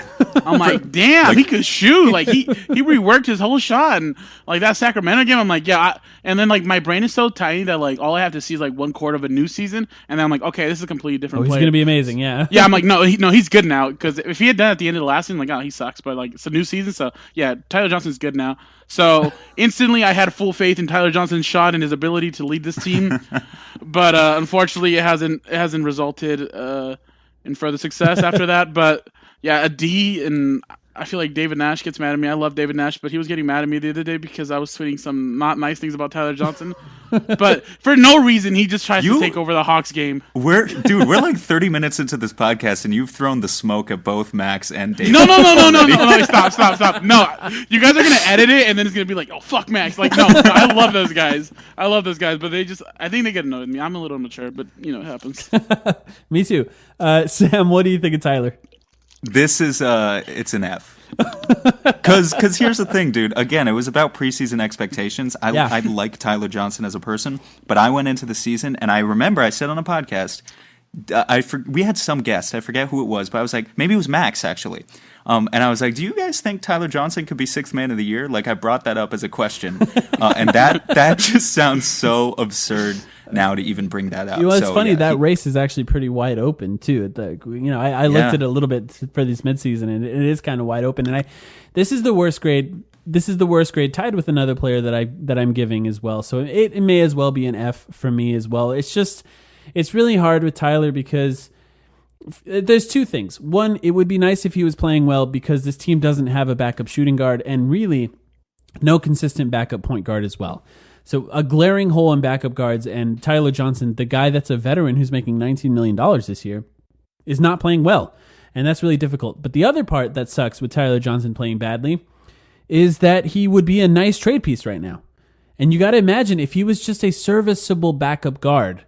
Speaker 8: I'm like, damn, he could shoot. Like he reworked his whole shot, and like that Sacramento game, I'm like, and then like my brain is so tiny that like all I have to see is like 1 quarter of a new season, and then I'm like, okay, this is a completely different.
Speaker 5: He's
Speaker 8: player.
Speaker 5: Gonna be amazing, yeah.
Speaker 8: Yeah, I'm like, he's good now because if he had done it at the end of the last season, like, he sucks, but like it's a new season, so yeah, Tyler Johnson's good now. So instantly, I had full faith in Tyler Johnson's shot and his ability to lead this team, but unfortunately, it hasn't resulted in further success after that. But yeah, a D, and I feel like David Nash gets mad at me. I love David Nash, but he was getting mad at me the other day because I was tweeting some not nice things about Tyler Johnson. But for no reason, he just tries to take over the Hawks game.
Speaker 7: We're like 30 minutes into this podcast, and you've thrown the smoke at both Max and David.
Speaker 8: No, stop. No, you guys are going to edit it, and then it's going to be like, oh, fuck Max. Like, no, I love those guys. But I think they get annoyed with me. I'm a little immature, but, it happens.
Speaker 5: Me too. Sam, what do you think of Tyler?
Speaker 7: This is it's an F. Because here's the thing, dude. Again, it was about preseason expectations. I like Tyler Johnson as a person, but I went into the season, and I remember I said on a podcast, we had some guest, I forget who it was, but I was like, maybe it was Max, actually. And I was like, do you guys think Tyler Johnson could be 6th man of the year? Like, I brought that up as a question. And that just sounds so absurd now to even bring that up.
Speaker 5: It's funny, that race is actually pretty wide open too. I looked at it a little bit for this midseason, and it is kind of wide open. And this is the worst grade. This is the worst grade, tied with another player that I'm giving as well. So it may as well be an F for me as well. It's really hard with Tyler because there's two things. One, it would be nice if he was playing well because this team doesn't have a backup shooting guard and really no consistent backup point guard as well. So a glaring hole in backup guards, and Tyler Johnson, the guy that's a veteran who's making $19 million this year, is not playing well. And that's really difficult. But the other part that sucks with Tyler Johnson playing badly is that he would be a nice trade piece right now. And you got to imagine if he was just a serviceable backup guard,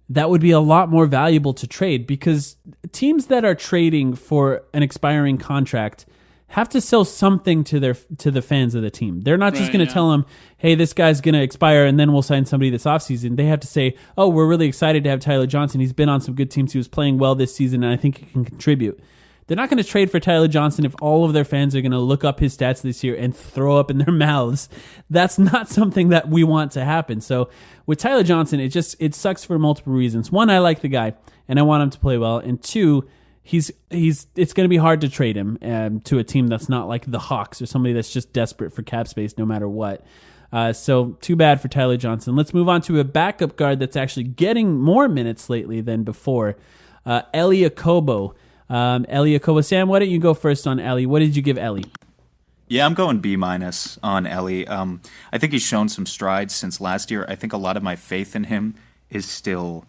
Speaker 5: that would be a lot more valuable to trade, because teams that are trading for an expiring contract have to sell something to the fans of the team. They're not just going to tell them, hey, this guy's going to expire and then we'll sign somebody this offseason. They have to say, oh, we're really excited to have Tyler Johnson. He's been on some good teams. He was playing well this season, and I think he can contribute. They're not going to trade for Tyler Johnson if all of their fans are going to look up his stats this year and throw up in their mouths. That's not something that we want to happen. So with Tyler Johnson, it sucks for multiple reasons. One, I like the guy and I want him to play well. And two, it's going to be hard to trade him to a team that's not like the Hawks or somebody that's just desperate for cap space no matter what. So too bad for Tyler Johnson. Let's move on to a backup guard that's actually getting more minutes lately than before. Elie Okobo. Sam, why don't you go first on Elie? What did you give Elie?
Speaker 7: Yeah, I'm going B- on Elie. I think he's shown some strides since last year. I think a lot of my faith in him is still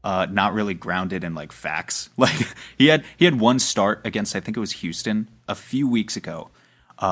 Speaker 7: not really grounded in like facts. Like he had one start against, I think it was Houston a few weeks ago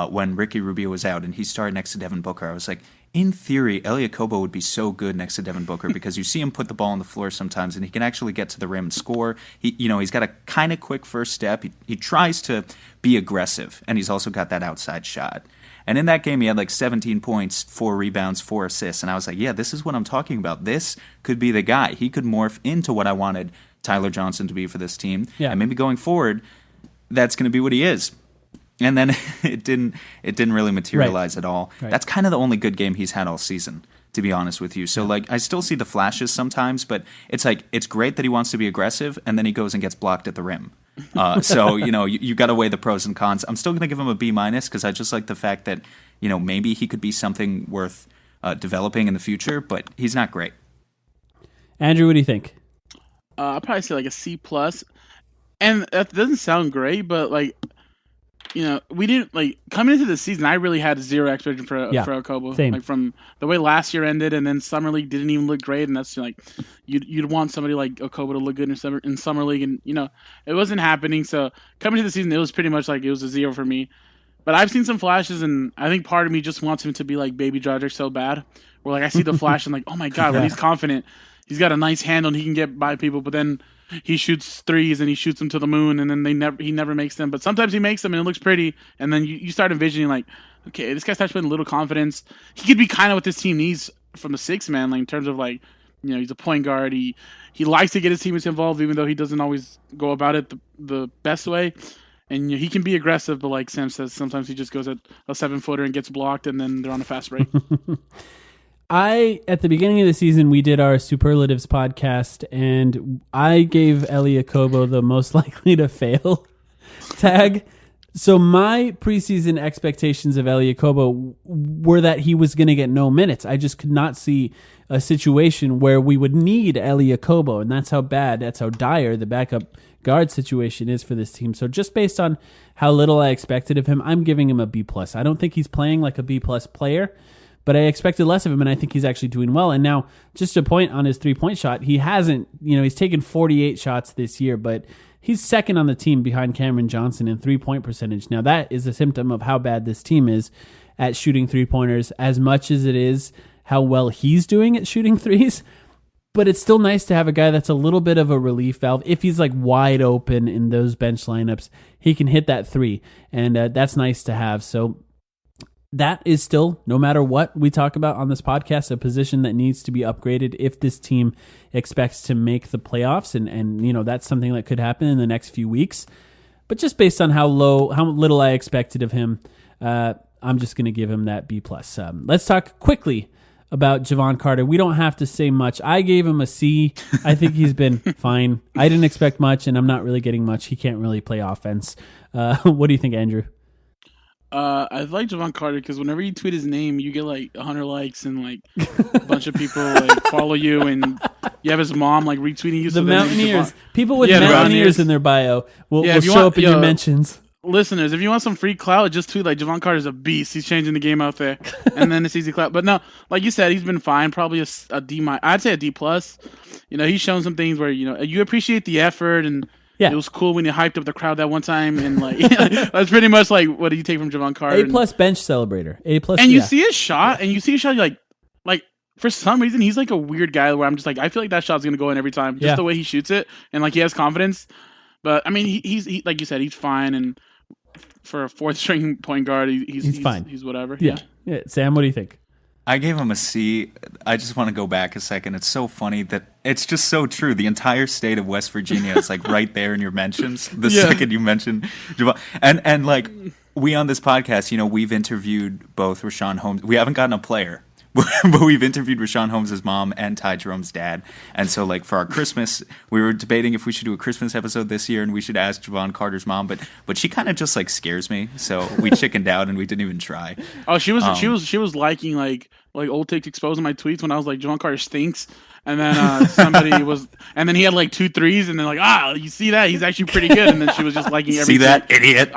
Speaker 7: when Ricky Rubio was out, and he started next to Devin Booker. I was like, in theory, Elie Okobo would be so good next to Devin Booker because you see him put the ball on the floor sometimes, and he can actually get to the rim and score. He's got a kind of quick first step. He tries to be aggressive, and he's also got that outside shot. And in that game, he had like 17 points, 4 rebounds, 4 assists, and I was like, yeah, this is what I'm talking about. This could be the guy. He could morph into what I wanted Tyler Johnson to be for this team. Yeah. And maybe going forward, that's going to be what he is. And then it didn't really materialize at all. Right. That's kind of the only good game he's had all season, to be honest with you. So like I still see the flashes sometimes, but it's like it's great that he wants to be aggressive, and then he goes and gets blocked at the rim. So you got to weigh the pros and cons. I'm still going to give him a B- because I just like the fact that maybe he could be something worth developing in the future, but he's not great.
Speaker 5: Andrew, what do you think?
Speaker 8: I'll probably say like a C+. And that doesn't sound great, but like, we didn't like coming into the season. I really had zero expectation for Okobo.
Speaker 5: Same.
Speaker 8: Like from the way last year ended, and then Summer League didn't even look great. And that's like you'd want somebody like Okobo to look good in Summer League, and it wasn't happening. So coming to the season, it was pretty much like it was a 0 for me. But I've seen some flashes, and I think part of me just wants him to be like Baby Dragic so bad, where like I see the flash and like, oh my god, when he's confident, he's got a nice handle and he can get by people, but then he shoots threes and he shoots them to the moon, and then he never makes them. But sometimes he makes them and it looks pretty, and then you start envisioning like, okay, this guy starts putting a little confidence. He could be kind of what this team needs from the sixth man, like in terms of like, he's a point guard. He likes to get his teammates involved, even though he doesn't always go about it the best way. And he can be aggressive, but like Sam says, sometimes he just goes at a 7-footer and gets blocked, and then they're on a fast break.
Speaker 5: At the beginning of the season, we did our Superlatives podcast, and I gave Elie Okobo the most likely to fail tag. So my preseason expectations of Elie Okobo were that he was going to get no minutes. I just could not see a situation where we would need Elie Okobo, and that's how dire the backup guard situation is for this team. So just based on how little I expected of him, I'm giving him a B+. I don't think he's playing like a B+ player, but I expected less of him, and I think he's actually doing well. And now, just a point on his three-point shot, he hasn't, he's taken 48 shots this year, but he's second on the team behind Cameron Johnson in three-point percentage. Now, that is a symptom of how bad this team is at shooting three-pointers, as much as it is how well he's doing at shooting threes. But it's still nice to have a guy that's a little bit of a relief valve. If he's like wide open in those bench lineups, he can hit that three, and that's nice to have. So that is still, no matter what we talk about on this podcast, a position that needs to be upgraded if this team expects to make the playoffs. And that's something that could happen in the next few weeks. But just based on how little I expected of him, I'm just going to give him that B+. Let's talk quickly about Javon Carter. We don't have to say much. I gave him a C. I think he's been fine. I didn't expect much, and I'm not really getting much. He can't really play offense. What do you think, Andrew?
Speaker 8: I like Javon Carter because whenever you tweet his name, you get like 100 likes and like a bunch of people like follow you, and you have his mom like retweeting you.
Speaker 5: The Mountaineers, people with Mountaineers in their bio will show up in your mentions.
Speaker 8: Listeners, if you want some free clout, just tweet like Javon Carter's a beast. He's changing the game out there, and then it's easy clout. But no, like you said, he's been fine. Probably a D-. I'd say a D+. He's shown some things where you appreciate the effort and. Yeah. It was cool when you hyped up the crowd that one time, and like that's pretty much like what do you take from Javon Carter?
Speaker 5: A+ bench celebrator. A+.
Speaker 8: And you see his shot, you're like for some reason he's like a weird guy where I'm just like I feel like that shot's gonna go in every time, just the way he shoots it, and like he has confidence. But I mean, he's like you said, he's fine, and for a fourth string point guard, he's fine. He's whatever.
Speaker 5: Yeah. Sam, what do you think?
Speaker 7: I gave him a C. I just want to go back a second. It's so funny that it's just so true. The entire state of West Virginia is like right there in your mentions. The second you mention Javon. And like we on this podcast, we've interviewed both Richaun Holmes. We haven't gotten a player, but we've interviewed Richaun Holmes' mom and Ty Jerome's dad. And so like for our Christmas, we were debating if we should do a Christmas episode this year and we should ask Javon Carter's mom, but she kind of just like scares me. So we chickened out and we didn't even try.
Speaker 8: Oh, she was liking like old takes exposing my tweets when I was like Javon Carter stinks. And then somebody was, and then he had like 2 threes, and then like, you see that he's actually pretty good. And then she was just liking everything.
Speaker 7: See that idiot?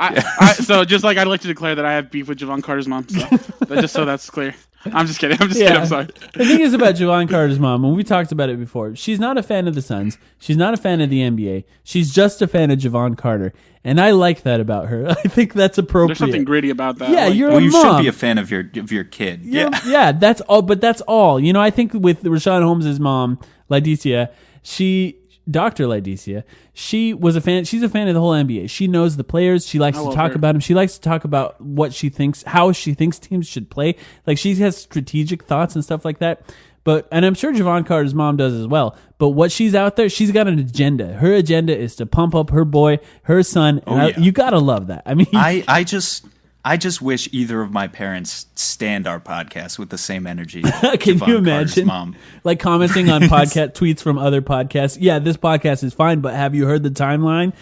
Speaker 8: So just like I'd like to declare that I have beef with Javon Carter's mom. So just so that's clear. I'm just kidding. I'm sorry.
Speaker 5: The thing is about Javon Carter's mom, and we talked about it before, she's not a fan of the Suns. She's not a fan of the NBA. She's just a fan of Javon Carter. And I like that about her. I think that's appropriate.
Speaker 8: There's something gritty about that.
Speaker 5: Yeah,
Speaker 8: you're
Speaker 5: a mom.
Speaker 7: You should be a fan of your kid.
Speaker 5: Yeah, that's all. But that's all. I think with Richaun Holmes' mom, Laetitia, Dr. Laetitia, she was a fan. She's a fan of the whole NBA. She knows the players. She likes to talk about them. She likes to talk about what she thinks, how she thinks teams should play. Like she has strategic thoughts and stuff like that. And I'm sure Javon Carter's mom does as well. But what she's out there, she's got an agenda. Her agenda is to pump up her boy, her son. You gotta love that. I mean,
Speaker 7: I just wish either of my parents stand our podcast with the same energy.
Speaker 5: Can
Speaker 7: Javon
Speaker 5: you imagine?
Speaker 7: Mom.
Speaker 5: Like commenting on podcast tweets from other podcasts. Yeah, this podcast is fine, but have you heard the timeline?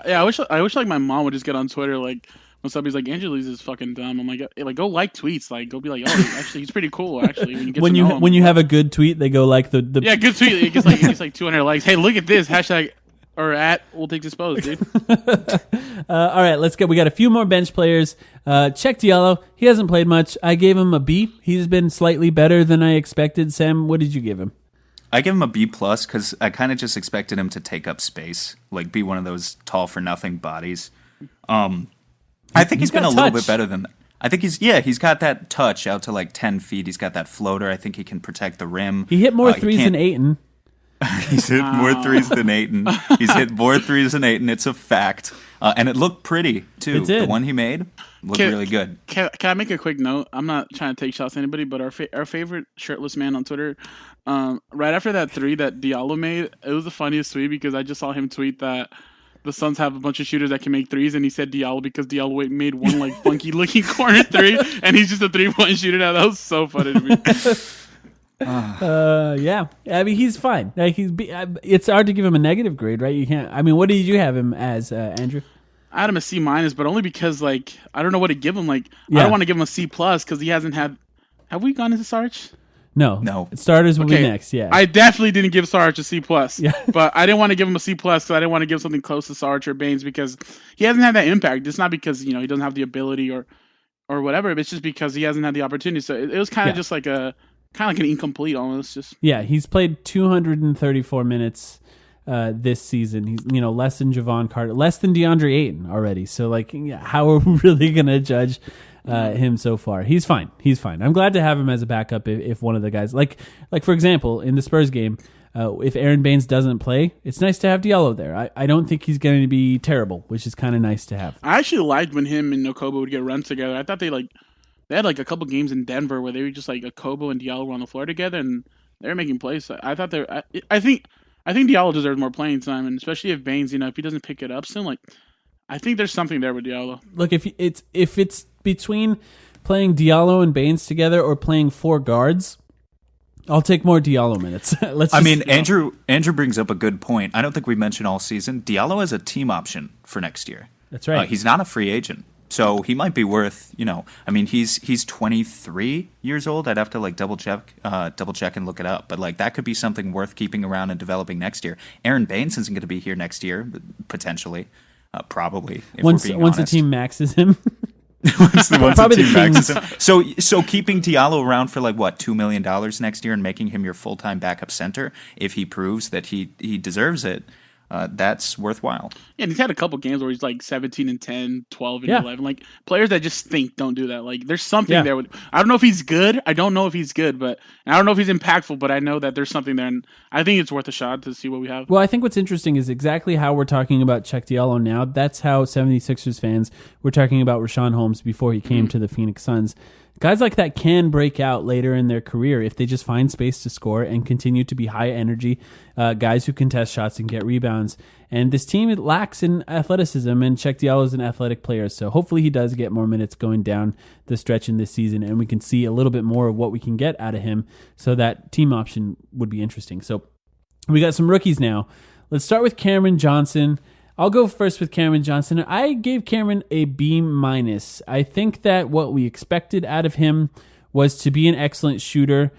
Speaker 8: Yeah, I wish like my mom would just get on Twitter like. When somebody's like, Andrew Leezus is fucking dumb. I'm like, go like tweets. Like, go be like, actually, he's pretty cool. Actually, when
Speaker 5: you have a good tweet, they go like the
Speaker 8: good tweet. It gets like 200 likes. Hey, look at this hashtag or at we'll take disposed, dude.
Speaker 5: All right, we got a few more bench players. Check Diallo. He hasn't played much. I gave him a B. He's been slightly better than I expected. Sam, what did you give him?
Speaker 7: I give him a B+ because I kind of just expected him to take up space, like be one of those tall for nothing bodies. I think he's been a little bit better than that. I think he's got that touch out to like 10 feet. He's got that floater. I think he can protect the rim.
Speaker 5: He hit more threes than Ayton.
Speaker 7: He's hit more threes than Ayton. He's hit more threes than Ayton. It's a fact. And it looked pretty, too.
Speaker 5: It did.
Speaker 7: The one he made looked really good.
Speaker 8: Can I make a quick note? I'm not trying to take shots at anybody, but our favorite shirtless man on Twitter, right after that 3 that Diallo made, it was the funniest tweet because I just saw him tweet that the Suns have a bunch of shooters that can make threes, and he said Diallo because Diallo made one like funky looking corner 3, and he's just a 3-point shooter now. That was so funny to me.
Speaker 5: Yeah. I mean, he's fine. Like it's hard to give him a negative grade, right? You can't. I mean, what did you have him as, Andrew?
Speaker 8: I had him a C-, but only because like I don't know what to give him. Like I don't want to give him a C+ because he hasn't had. Have we gone into Sarge?
Speaker 5: No. Starters will be next. Yeah,
Speaker 8: I definitely didn't give Sarge a C+.
Speaker 5: Yeah.
Speaker 8: But I didn't want to give him a C+ because I didn't want to give something close to Sarge or Baines because he hasn't had that impact. It's not because he doesn't have the ability or whatever. But it's just because he hasn't had the opportunity. So it was kind of just like an incomplete almost. Just
Speaker 5: he's played 234 minutes this season. He's less than Javon Carter, less than DeAndre Ayton already. So like, how are we really gonna judge him so far? He's fine. I'm glad to have him as a backup if one of the guys, like for example, in the Spurs game, if Aaron Baines doesn't play, it's nice to have Diallo there. I don't think he's going to be terrible, which is kind of nice to have.
Speaker 8: I actually liked when him and Okobo would get runs together. I thought they had like a couple games in Denver where they were just like Okobo and Diallo were on the floor together and they were making plays. I thought I think Diallo deserves more playing time, and especially if Baines, if he doesn't pick it up soon, like I think there's something there with Diallo.
Speaker 5: Look, if it's between playing Diallo and Baines together or playing 4 guards, I'll take more Diallo minutes.
Speaker 7: Andrew brings up a good point. I don't think we mentioned all season. Diallo has a team option for next year.
Speaker 5: That's right.
Speaker 7: He's not a free agent. So he might be worth, he's 23 years old. I'd have to double check and look it up. But that could be something worth keeping around and developing next year. Aaron Baines isn't going to be here next year, potentially, probably.
Speaker 5: Once the team maxes him.
Speaker 7: once the team maxes him. So keeping Diallo around for $2 million next year and making him your full-time backup center, if he proves that he deserves it, that's worthwhile.
Speaker 8: Yeah, and he's had a couple games where he's 17 and 10, 12 and 11. Players that just think don't do that. There's something there. I don't know if he's good. But I don't know if he's impactful, but I know that there's something there, and I think it's worth a shot to see what we have.
Speaker 5: Well, I think what's interesting is exactly how we're talking about Check Diallo now. That's how 76ers fans were talking about Rashawn Holmes before he came to the Phoenix Suns. Guys like that can break out later in their career if they just find space to score and continue to be high energy guys who contest shots and get rebounds. And this team lacks in athleticism, and Check Diallo is an athletic player, so hopefully he does get more minutes going down the stretch in this season, and we can see a little bit more of what we can get out of him, so that team option would be interesting. So we got some rookies now. Let's start with Cameron Johnson. I'll go first with Cameron Johnson. I gave Cameron a B-. I think that what we expected out of him was to be an excellent shooter.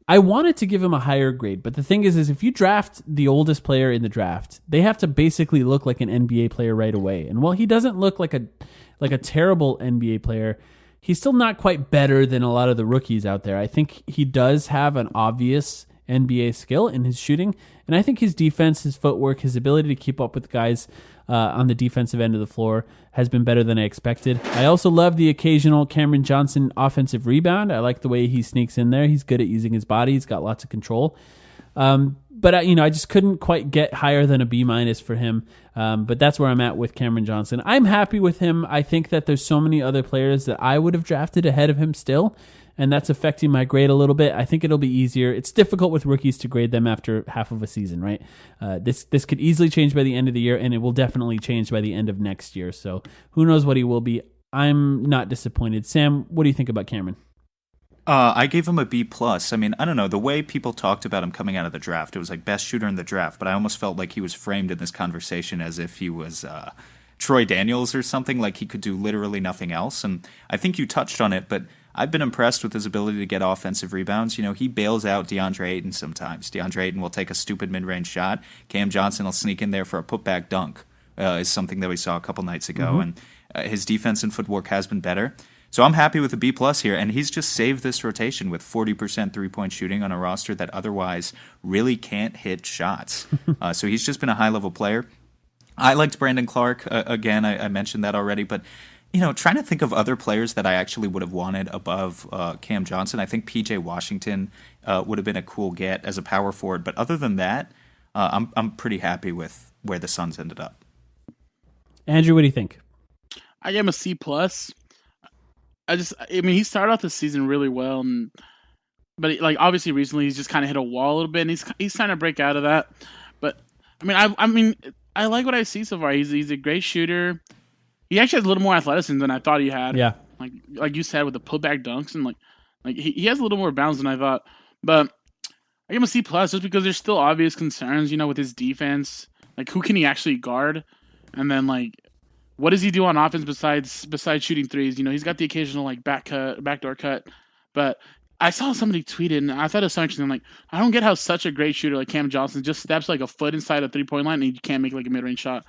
Speaker 5: I wanted to give him a higher grade, but the thing is if you draft the oldest player in the draft, they have to basically look like an NBA player right away. And while he doesn't look like a terrible NBA player, he's still not quite better than a lot of the rookies out there. I think he does have an obvious NBA skill in his shooting, and I think his defense, his footwork, his ability to keep up with guys on the defensive end of the floor has been better than I expected. I also love the occasional Cameron Johnson offensive rebound. I like the way he sneaks in there. He's good at using his body. He's got lots of control. But I just couldn't quite get higher than a B- for him. But that's where I'm at with Cameron Johnson. I'm happy with him. I think that there's so many other players that I would have drafted ahead of him still, and that's affecting my grade a little bit. I think it'll be easier. It's difficult with rookies to grade them after half of a season, right? This could easily change by the end of the year, and it will definitely change by the end of next year. So who knows what he will be. I'm not disappointed. Sam, what do you think about Cameron?
Speaker 7: I gave him a B+. I mean, I don't know. The way people talked about him coming out of the draft, it was best shooter in the draft, but I almost felt like he was framed in this conversation as if he was Troy Daniels or something, like he could do literally nothing else. And I think you touched on it, but I've been impressed with his ability to get offensive rebounds. He bails out DeAndre Ayton sometimes. DeAndre Ayton will take a stupid mid-range shot. Cam Johnson will sneak in there for a putback dunk, is something that we saw a couple nights ago. And his defense and footwork has been better. So I'm happy with the B+ here, and he's just saved this rotation with 40% three-point shooting on a roster that otherwise really can't hit shots. So he's just been a high-level player. I liked Brandon Clark. Again, I mentioned that already, but trying to think of other players that I actually would have wanted above Cam Johnson. I think P.J. Washington would have been a cool get as a power forward, but other than that, I'm pretty happy with where the Suns ended up.
Speaker 5: Andrew, what do you think?
Speaker 8: I gave him a C+. He started off the season really well, but obviously recently he's just kind of hit a wall a little bit, and he's trying to break out of that. But I like what I see so far. He's a great shooter. He actually has a little more athleticism than I thought he had.
Speaker 5: Yeah,
Speaker 8: like you said, with the putback dunks and he has a little more bounce than I thought. But I give him a C+ just because there's still obvious concerns, with his defense. Who can he actually guard? And then what does he do on offense besides shooting threes? He's got the occasional backdoor cut, but I saw somebody tweet it, and I thought it was so interesting. I don't get how such a great shooter like Cam Johnson just steps a foot inside a 3-point line and he can't make a mid-range shot.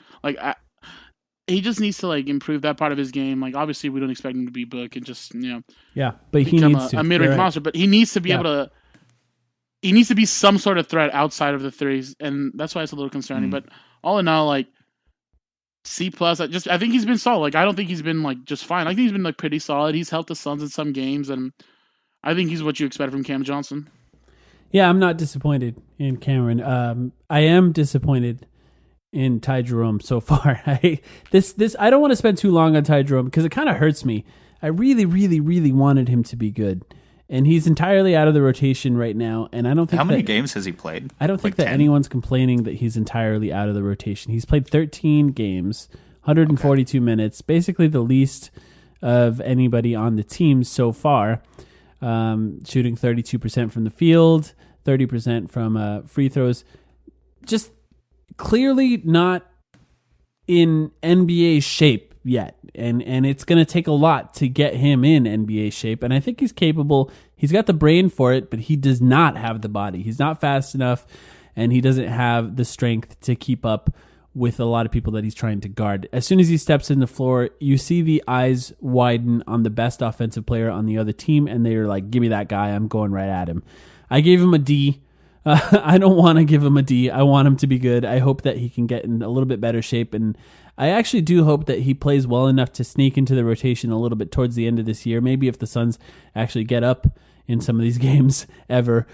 Speaker 8: He just needs to improve that part of his game. Obviously we don't expect him to be Book and just
Speaker 5: but he needs to
Speaker 8: a mid-range monster, but he needs to be able to. He needs to be some sort of threat outside of the threes, and that's why it's a little concerning. But all in all, C+. I think he's been solid. I don't think he's been just fine. I think he's been pretty solid. He's helped the Suns in some games, and I think he's what you expect from Cam Johnson.
Speaker 5: Yeah, I'm not disappointed in Cameron. I am disappointed in Ty Jerome so far. I don't want to spend too long on Ty Jerome because it kind of hurts me. I really, really, really wanted him to be good. And he's entirely out of the rotation right now. And I don't think
Speaker 7: How many games has he played?
Speaker 5: I don't think that 10? Anyone's complaining that he's entirely out of the rotation. He's played 13 games, 142 minutes, basically the least of anybody on the team so far, shooting 32% from the field, 30% from free throws. Just clearly not in NBA shape yet. And it's going to take a lot to get him in NBA shape. And I think he's capable. He's got the brain for it, but he does not have the body. He's not fast enough, and he doesn't have the strength to keep up with a lot of people that he's trying to guard. As soon as he steps in the floor, you see the eyes widen on the best offensive player on the other team, and they're like, give me that guy. I'm going right at him. I gave him a D. I don't want to give him a D. I want him to be good. I hope that he can get in a little bit better shape, and I actually do hope that he plays well enough to sneak into the rotation a little bit towards the end of this year. Maybe if the Suns actually get up in some of these games ever,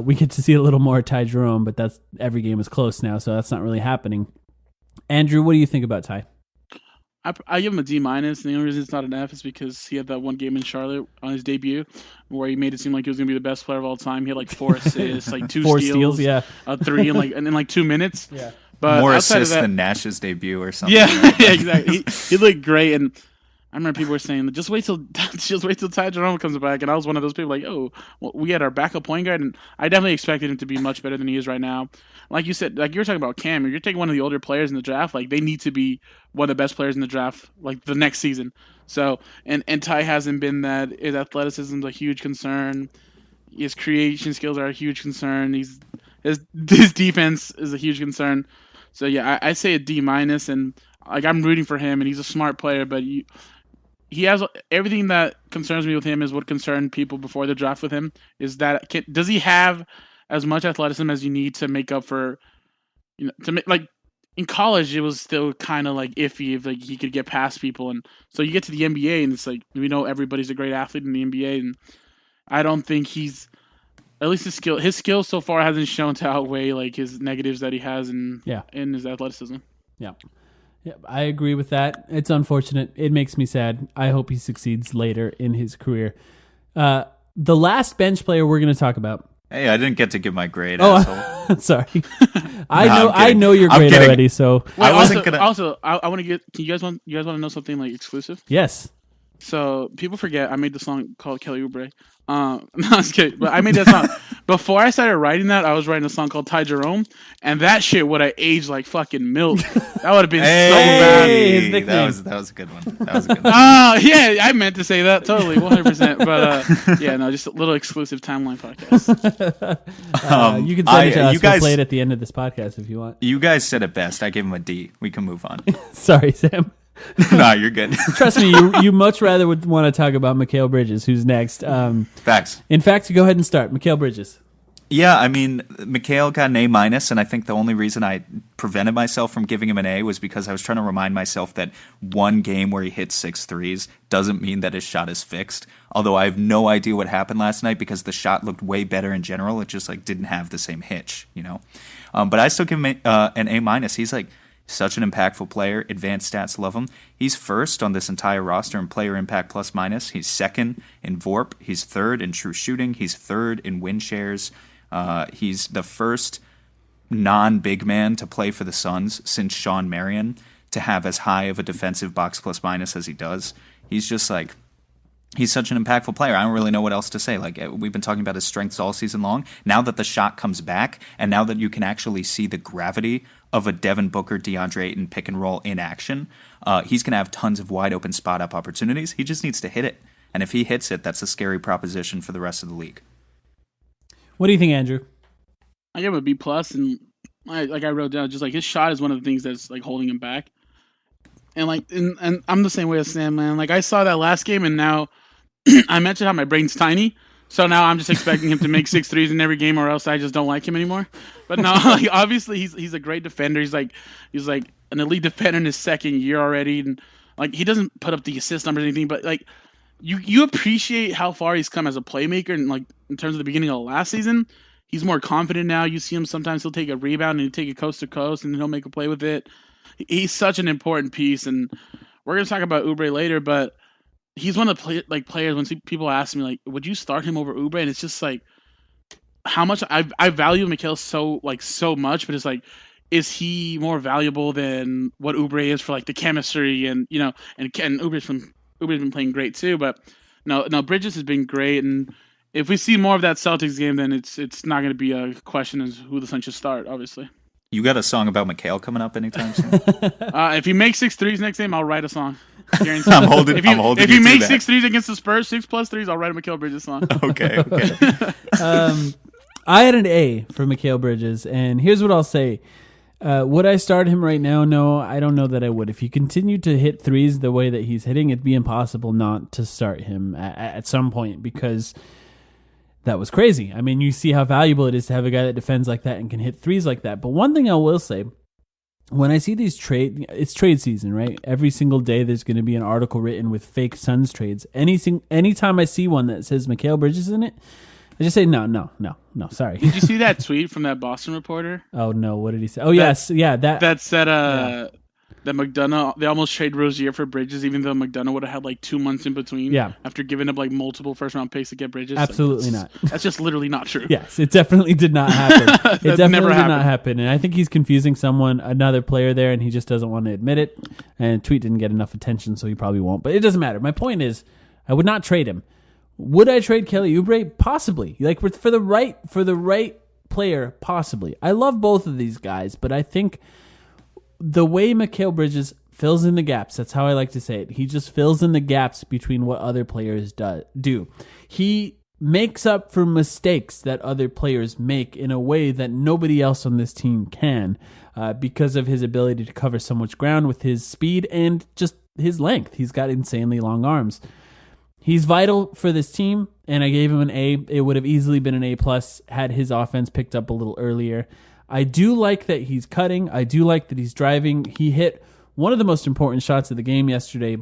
Speaker 5: we get to see a little more Ty Jerome, but that's every game is close now, so that's not really happening. Andrew, what do you think about Ty?
Speaker 8: I give him a D minus. The only reason it's not an F is because he had that one game in Charlotte on his debut where he made it seem like he was going to be the best player of all time. He had like 4 assists, like 2 steals,
Speaker 5: yeah,
Speaker 8: a 3 in 2 minutes.
Speaker 5: Yeah,
Speaker 8: but
Speaker 7: more assists than Nash's debut or something.
Speaker 8: Yeah, yeah, exactly. He looked great, and I remember people were saying, just wait till Ty Jerome comes back, and I was one of those people like, oh, well, we had our backup point guard, and I definitely expected him to be much better than he is right now. Like you said, like you were talking about Cam, if you're taking one of the older players in the draft, like they need to be one of the best players in the draft, like the next season. So, and Ty hasn't been that. His athleticism is a huge concern. His creation skills are a huge concern. His defense is a huge concern. So yeah, I say a D minus, and like I'm rooting for him, and he's a smart player, but he has everything that concerns me with him is what concerned people before the draft with him. Is that does he have as much athleticism as you need to make up for, to make, like in college it was still kind of like iffy if like he could get past people, and so you get to the NBA and it's like we know everybody's a great athlete in the NBA, and I don't think he's, at least his skill so far hasn't shown to outweigh like his negatives that he has in his athleticism.
Speaker 5: Yeah. Yeah, I agree with that. It's unfortunate. It makes me sad. I hope he succeeds later in his career. The last bench player we're going to talk about.
Speaker 7: Hey, I didn't get to give my grade.
Speaker 5: Oh, sorry. I know your grade already. So
Speaker 8: wait, I wasn't gonna. Also, I want to get. You guys want to know something like exclusive?
Speaker 5: Yes.
Speaker 8: So people forget I made the song called Kelly Oubre. No, I'm just kidding. But I made that song before I started writing that. I was writing a song called Ty Jerome, and that shit would have aged like fucking milk. That would have been so bad.
Speaker 7: That was a good one. That was a good one.
Speaker 8: Yeah, I meant to say that totally, 100%. But yeah, no, just a little exclusive timeline podcast.
Speaker 5: You can send it to us. You guys, we'll play it at the end of this podcast if you want.
Speaker 7: You guys said it best. I gave him a D. We can move on.
Speaker 5: Sorry, Sam.
Speaker 7: Nah, you're good.
Speaker 5: Trust me, you much rather would want to talk about Mikal Bridges, who's next.
Speaker 7: Facts.
Speaker 5: In fact, go ahead and start. Mikal Bridges.
Speaker 7: Yeah, I mean, Mikal got an A minus, and I think the only reason I prevented myself from giving him an A was because I was trying to remind myself that one game where he hit 6 threes doesn't mean that his shot is fixed. Although I have no idea what happened last night because the shot looked way better in general. It just like didn't have the same hitch, But I still give him an A minus. He's like such an impactful player. Advanced stats love him. He's first on this entire roster in player impact plus minus. He's second in VORP. He's third in true shooting. He's third in win shares. He's the first non-big man to play for the Suns since Sean Marion to have as high of a defensive box plus minus as he does. He's just like, he's such an impactful player. I don't really know what else to say. Like, we've been talking about his strengths all season long. Now that the shot comes back, and now that you can actually see the gravity of a Devin Booker, DeAndre Ayton pick and roll in action, he's going to have tons of wide open spot up opportunities. He just needs to hit it. And if he hits it, that's a scary proposition for the rest of the league.
Speaker 5: What do you think, Andrew?
Speaker 8: I give him a B plus, and I wrote down, just like his shot is one of the things that's like holding him back. And like, and I'm the same way as Sam, man. Like I saw that last game, and now I mentioned how my brain's tiny, so now I'm just expecting him to make 6 threes in every game, or else I just don't like him anymore. But no, like obviously he's a great defender. He's like an elite defender in his second year already, and like he doesn't put up the assist numbers or anything, but like you appreciate how far he's come as a playmaker, and like in terms of the beginning of last season, he's more confident now. You see him sometimes he'll take a rebound and he'll take it coast to coast, and he'll make a play with it. He's such an important piece, and we're gonna talk about Oubre later, but he's one of the players. When people ask me like, "Would you start him over Oubre?" and it's just like how much I value Mikal so much, but it's like, is he more valuable than what Oubre is for like the chemistry and and Oubre's from Ubre's been playing great too. But no, Bridges has been great, and if we see more of that Celtics game, then it's not going to be a question as who the Suns should start. Obviously,
Speaker 7: You got a song about Mikal coming up anytime soon?
Speaker 8: if he makes 6 threes next game, I'll write a song. Guaranteed.
Speaker 7: I'm holding.
Speaker 8: If
Speaker 7: you
Speaker 8: he
Speaker 7: to
Speaker 8: makes
Speaker 7: that.
Speaker 8: 6 threes against the Spurs, 6+ threes, I'll write a Mikal Bridges song.
Speaker 7: Okay.
Speaker 5: I had an A for Mikal Bridges, and here's what I'll say. Would I start him right now? No, I don't know that I would. If he continued to hit threes the way that he's hitting, it'd be impossible not to start him at some point, because that was crazy. I mean, you see how valuable it is to have a guy that defends like that and can hit threes like that. But one thing I will say, when I see these it's trade season, right? Every single day there's going to be an article written with fake Suns trades. Anytime I see one that says Mikal Bridges in it, I just say no, sorry.
Speaker 8: Did you see that tweet from that Boston reporter?
Speaker 5: Oh no, what did he say? Oh yes, yeah,
Speaker 8: that said that McDonough, they almost trade Rozier for Bridges, even though McDonough would have had like 2 months in between.
Speaker 5: Yeah.
Speaker 8: After giving up like multiple first-round picks to get Bridges.
Speaker 5: Absolutely not.
Speaker 8: That's just literally not true.
Speaker 5: Yes, it definitely did not happen. It definitely
Speaker 8: never
Speaker 5: did
Speaker 8: happened.
Speaker 5: not happen. And I think he's confusing another player there, and he just doesn't want to admit it. And tweet didn't get enough attention, so he probably won't. But it doesn't matter. My point is, I would not trade him. Would I trade Kelly Oubre? Possibly. Like for the right player, possibly. I love both of these guys, but I think the way Mikal Bridges fills in the gaps, that's how I like to say it. He just fills in the gaps between what other players do. He makes up for mistakes that other players make in a way that nobody else on this team can, because of his ability to cover so much ground with his speed and just his length. He's got insanely long arms. He's vital for this team, and I gave him an A. It would have easily been an A+ had his offense picked up a little earlier. I do like that he's cutting. I do like that he's driving. He hit one of the most important shots of the game yesterday,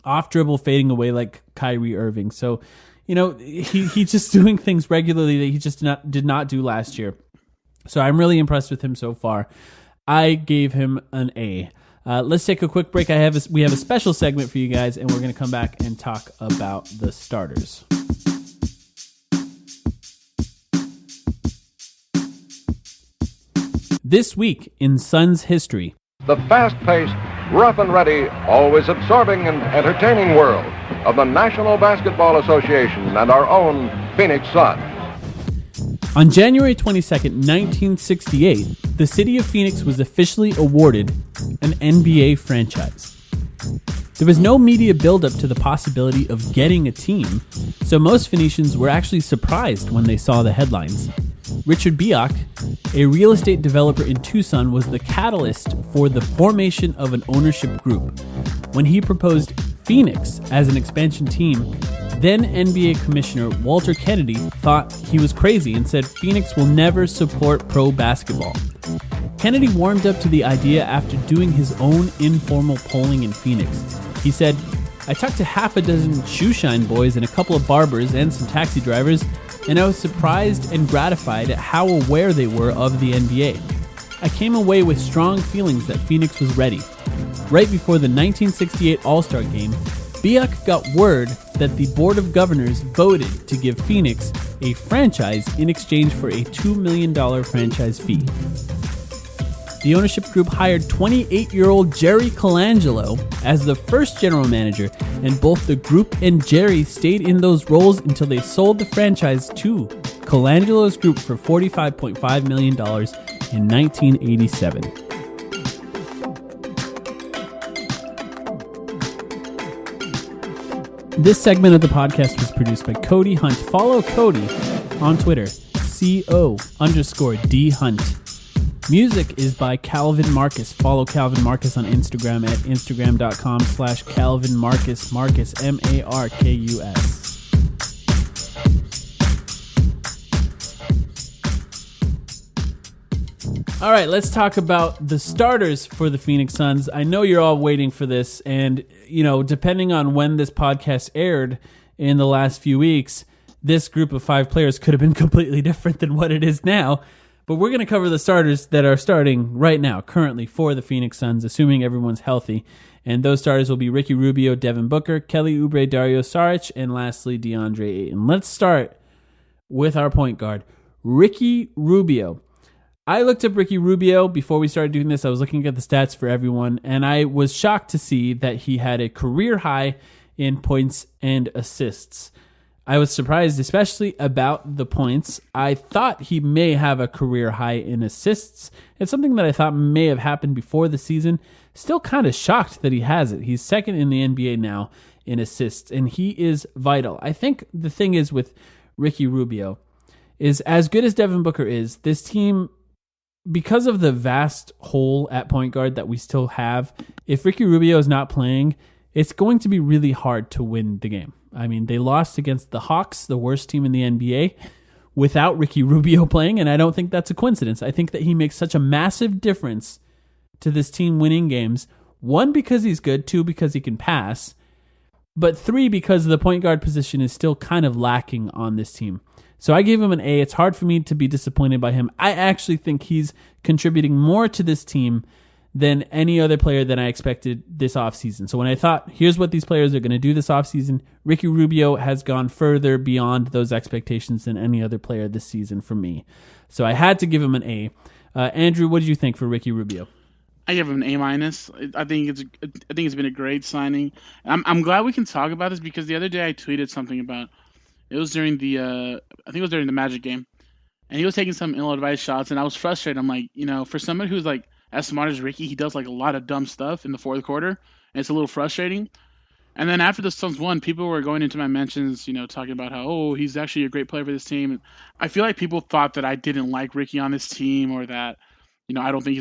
Speaker 5: off dribble, fading away like Kyrie Irving. So, he's just doing things regularly that he just did not do last year. So I'm really impressed with him so far. I gave him an A. Let's take a quick break. We have a special segment for you guys, and we're going to come back and talk about the starters. This week in Suns history.
Speaker 9: The fast-paced, rough and ready, always absorbing and entertaining world of the National Basketball Association and our own Phoenix Suns.
Speaker 5: On January 22nd, 1968, the city of Phoenix was officially awarded an NBA franchise. There was no media buildup to the possibility of getting a team, so most Phoenicians were actually surprised when they saw the headlines. Richard Biak, a real estate developer in Tucson, was the catalyst for the formation of an ownership group. When he proposed Phoenix as an expansion team, then NBA Commissioner Walter Kennedy thought he was crazy and said Phoenix will never support pro basketball. Kennedy warmed up to the idea after doing his own informal polling in Phoenix. He said, "I talked to half a dozen shoeshine boys and a couple of barbers and some taxi drivers, and I was surprised and gratified at how aware they were of the NBA. I came away with strong feelings that Phoenix was ready." Right before the 1968 All-Star Game, Biak got word that the Board of Governors voted to give Phoenix a franchise in exchange for a $2 million franchise fee. The ownership group hired 28-year-old Jerry Colangelo as the first general manager, and both the group and Jerry stayed in those roles until they sold the franchise to Colangelo's group for $45.5 million in 1987. This segment of the podcast was produced by Cody Hunt. Follow Cody on Twitter, CO_D Hunt. Music is by Calvin Marcus. Follow Calvin Marcus on Instagram at instagram.com/Calvin Marcus, Marcus, Markus. All right, let's talk about the starters for the Phoenix Suns. I know you're all waiting for this, and, depending on when this podcast aired in the last few weeks, this group of 5 players could have been completely different than what it is now. But we're going to cover the starters that are starting right now, currently, for the Phoenix Suns, assuming everyone's healthy. And those starters will be Ricky Rubio, Devin Booker, Kelly Oubre, Dario Saric, and lastly, DeAndre Ayton. Let's start with our point guard, Ricky Rubio. I looked up Ricky Rubio before we started doing this. I was looking at the stats for everyone, and I was shocked to see that he had a career high in points and assists. I was surprised, especially about the points. I thought he may have a career high in assists. It's something that I thought may have happened before the season. Still kind of shocked that he has it. He's second in the NBA now in assists, and he is vital. I think the thing is with Ricky Rubio is, as good as Devin Booker is, this team, because of the vast hole at point guard that we still have, if Ricky Rubio is not playing, it's going to be really hard to win the game. I mean, they lost against the Hawks, the worst team in the NBA, without Ricky Rubio playing, and I don't think that's a coincidence. I think that he makes such a massive difference to this team winning games. 1, because he's good. 2, because he can pass. But 3, because the point guard position is still kind of lacking on this team. So I gave him an A. It's hard for me to be disappointed by him. I actually think he's contributing more to this team than any other player that I expected this offseason. So when I thought, here's what these players are going to do this offseason, Ricky Rubio has gone further beyond those expectations than any other player this season for me. So I had to give him an A. Andrew, what did you think for Ricky Rubio?
Speaker 8: I give him an A-. I think it's been a great signing. I'm glad we can talk about this because the other day I tweeted something about, it was during the Magic game, and he was taking some ill-advised shots, and I was frustrated. I'm like, for someone who's like as smart as Ricky, he does like a lot of dumb stuff in the fourth quarter, and it's a little frustrating. And then after the Suns won, people were going into my mentions, talking about how, he's actually a great player for this team. And I feel like people thought that I didn't like Ricky on this team, or that, I don't think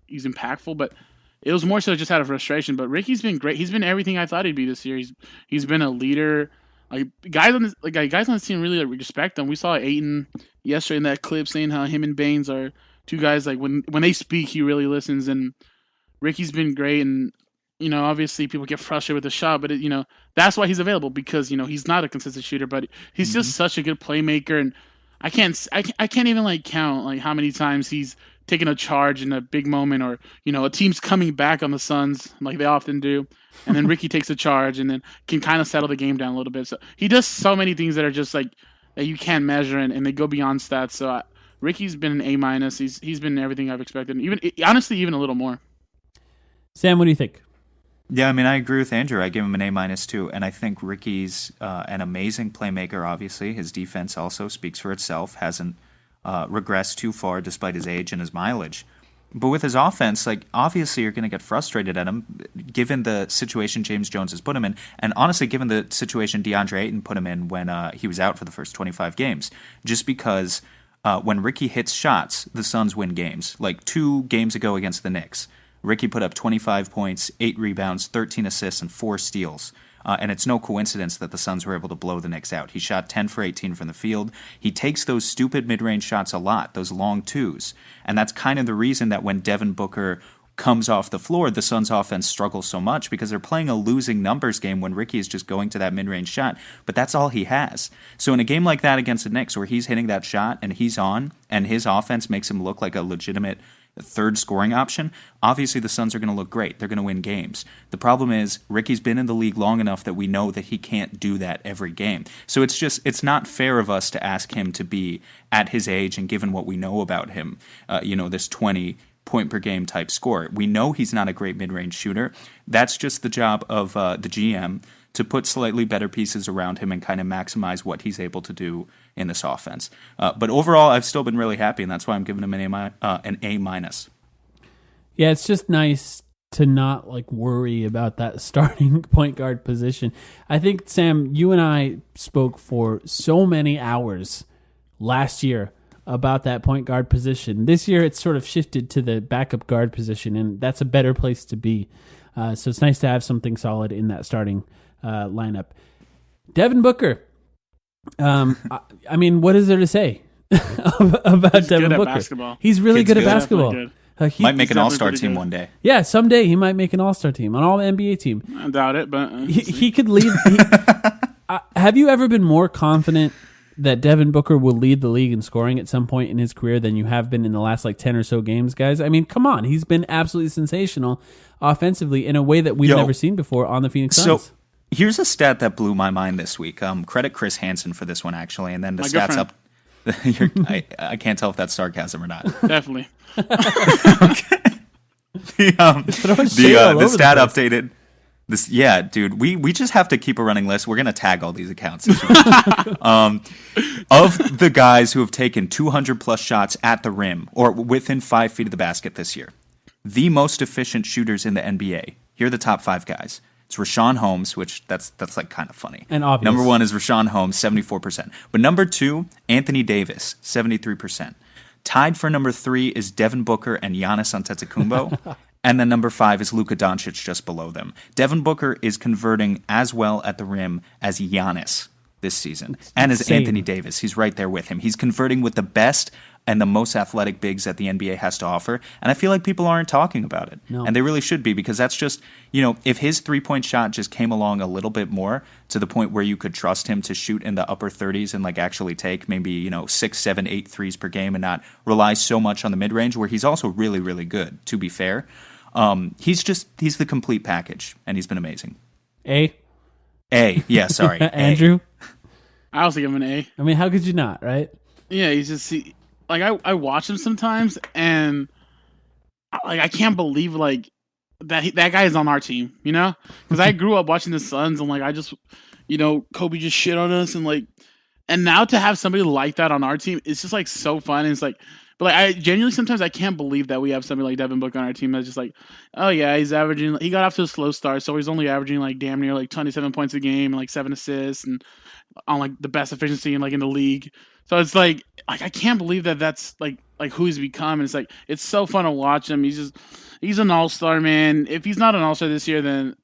Speaker 8: he's impactful, but it was more so just out of frustration. But Ricky's been great. He's been everything I thought he'd be this year. He's been a leader. Guys on this team really respect him. We saw Ayton yesterday in that clip saying how him and Baines are two guys, when they speak, he really listens. And Ricky's been great. And, obviously people get frustrated with the shot, but that's why he's available, because, he's not a consistent shooter, but he's just such a good playmaker. And I can't even count how many times he's taking a charge in a big moment, or, a team's coming back on the Suns like they often do. And then Ricky takes a charge and then can kind of settle the game down a little bit. So he does so many things that are just that you can't measure, and they go beyond stats. So Ricky's been an A-. He's been everything I've expected. Honestly, even a little more.
Speaker 5: Sam, what do you think?
Speaker 7: Yeah, I agree with Andrew. I give him an A- too, and I think Ricky's an amazing playmaker. Obviously, his defense also speaks for itself. Hasn't regressed too far despite his age and his mileage. But with his offense, obviously you're going to get frustrated at him, given the situation James Jones has put him in, and honestly, given the situation DeAndre Ayton put him in when he was out for the first 25 games. Just because when Ricky hits shots, the Suns win games. 2 games ago against the Knicks, Ricky put up 25 points, 8 rebounds, 13 assists, and 4 steals. And it's no coincidence that the Suns were able to blow the Knicks out. He shot 10 for 18 from the field. He takes those stupid mid-range shots a lot, those long twos. And that's kind of the reason that when Devin Booker comes off the floor, the Suns offense struggles so much, because they're playing a losing numbers game when Ricky is just going to that mid-range shot. But that's all he has. So in a game like that against the Knicks, where he's hitting that shot and he's on, and his offense makes him look like a legitimate third scoring option, obviously the Suns are going to look great. They're going to win games. The problem is Ricky's been in the league long enough that we know that he can't do that every game. So it's not fair of us to ask him to be at his age, and given what we know about him, this 20 point per game type score. We know he's not a great mid-range shooter. That's just the job of the GM to put slightly better pieces around him and kind of maximize what he's able to do in this offense. But overall, I've still been really happy, and that's why I'm giving him an A-.
Speaker 5: Yeah, it's just nice to not worry about that starting point guard position. I think, Sam, you and I spoke for so many hours last year about that point guard position. This year, it's sort of shifted to the backup guard position, and that's a better place to be. So it's nice to have something solid in that starting lineup. Devin Booker. What is there to say about Devin Booker?
Speaker 8: Basketball.
Speaker 5: He's really good at basketball.
Speaker 7: Might make an all-star team one day.
Speaker 5: Yeah, someday he might make an all-star team, an all-NBA team.
Speaker 8: I doubt it, but
Speaker 5: he could lead. Have you ever been more confident that Devin Booker will lead the league in scoring at some point in his career than you have been in the last 10 or so games, guys? Come on. He's been absolutely sensational offensively in a way that we've never seen before on the Phoenix Suns.
Speaker 7: So here's a stat that blew my mind this week. Credit Chris Hansen for this one, actually, and then the stats up. I can't tell if that's sarcasm or not.
Speaker 8: Definitely.
Speaker 7: The stat updated. Yeah, dude, we just have to keep a running list. We're going to tag all these accounts. Of the guys who have taken 200-plus shots at the rim or within 5 feet of the basket this year, the most efficient shooters in the NBA, here are the top 5 guys. It's Rashawn Holmes, which that's like kind of funny.
Speaker 5: And obvious.
Speaker 7: Number 1 is Rashawn Holmes, 74%. But number 2, Anthony Davis, 73%. Tied for number 3 is Devin Booker and Giannis Antetokounmpo. And then number 5 is Luka Doncic just below them. Devin Booker is converting as well at the rim as Giannis this season. And as Anthony Davis. He's right there with him. He's converting with the best and the most athletic bigs that the NBA has to offer. And I feel like people aren't talking about it.
Speaker 5: No.
Speaker 7: And they really should be, because that's just, if his three-point shot just came along a little bit more to the point where you could trust him to shoot in the upper 30s and like actually take maybe, 6, 7, 8 threes per game and not rely so much on the mid-range, where he's also really, really good, to be fair. He's the complete package, and he's been amazing.
Speaker 5: A,
Speaker 7: yeah, sorry.
Speaker 5: Andrew?
Speaker 8: I also give him an A.
Speaker 5: I mean, how could you not, right?
Speaker 8: Yeah, he's just I watch him sometimes, and I can't believe that guy is on our team, because I grew up watching the Suns, and I just Kobe just shit on us, and now to have somebody like that on our team, it's just so fun. And it's but I genuinely sometimes I can't believe that we have somebody like Devin Booker on our team that's just oh yeah, he got off to a slow start, so he's only averaging damn near 27 points a game and 7 assists and on the best efficiency in the league. So it's I can't believe that's who he's become. And it's so fun to watch him. He's an all-star, man. If he's not an all-star this year, then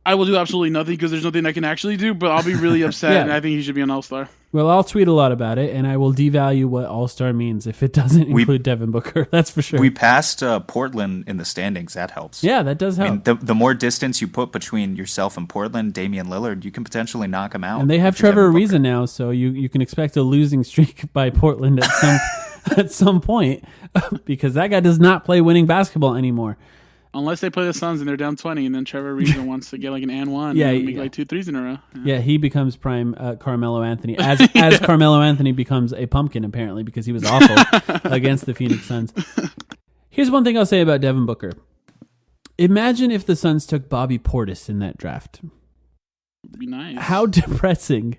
Speaker 8: I will do absolutely nothing, because there's nothing I can actually do, but I'll be really upset.
Speaker 5: Yeah.
Speaker 8: And I think he should be an all-star.
Speaker 5: Well, I'll tweet a lot about it, and I will devalue what all-star means if it doesn't include Devin Booker. That's for sure.
Speaker 7: We passed Portland in the standings. That helps.
Speaker 5: Yeah, that does help.
Speaker 7: I mean, the more distance you put between yourself and Portland, Damian Lillard, you can potentially knock him out.
Speaker 5: And they have Trevor Ariza now, so you can expect a losing streak by Portland at some point, because that guy does not play winning basketball anymore.
Speaker 8: Unless they play the Suns and they're down 20, and then Trevor Ariza wants to get an and one, and make 2 threes in a row.
Speaker 5: Yeah, he becomes prime Carmelo Anthony, as Carmelo Anthony becomes a pumpkin, apparently, because he was awful against the Phoenix Suns. Here's one thing I'll say about Devin Booker. Imagine if the Suns took Bobby Portis in that draft.
Speaker 8: It'd be nice.
Speaker 5: How depressing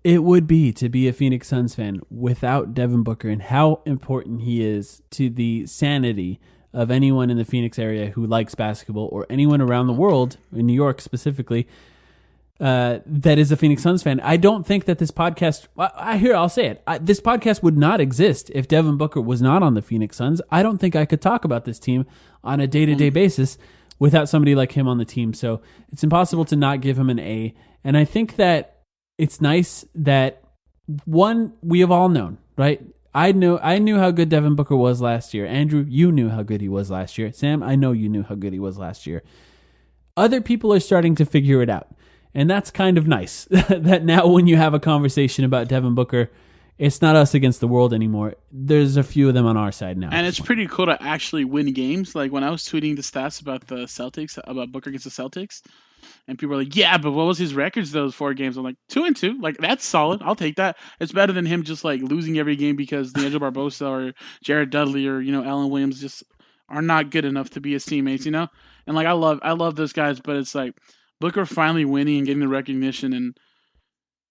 Speaker 5: it would be to be a Phoenix Suns fan without Devin Booker, and how important he is to the sanity of anyone in the Phoenix area who likes basketball, or anyone around the world, in New York specifically, that is a Phoenix Suns fan. I don't think that this podcast, I'll say it, this podcast would not exist if Devin Booker was not on the Phoenix Suns. I don't think I could talk about this team on a day-to-day basis without somebody like him on the team. So it's impossible to not give him an A. And I think that it's nice that, one, we have all known, right? I knew how good Devin Booker was last year. Andrew, you knew how good he was last year. Sam, I know you knew how good he was last year. Other people are starting to figure it out. And that's kind of nice, that now when you have a conversation about Devin Booker, it's not us against the world anymore. There's a few of them on our side now.
Speaker 8: And it's pretty cool to actually win games. When I was tweeting the stats about the Celtics, about Booker against the Celtics, and people are like, yeah, but what was his records those 4 games? I'm like, 2-2. That's solid. I'll take that. It's better than him just losing every game because D'Angelo Barbosa or Jared Dudley or Allen Williams just are not good enough to be his teammates, And I love those guys, but it's Booker finally winning and getting the recognition, and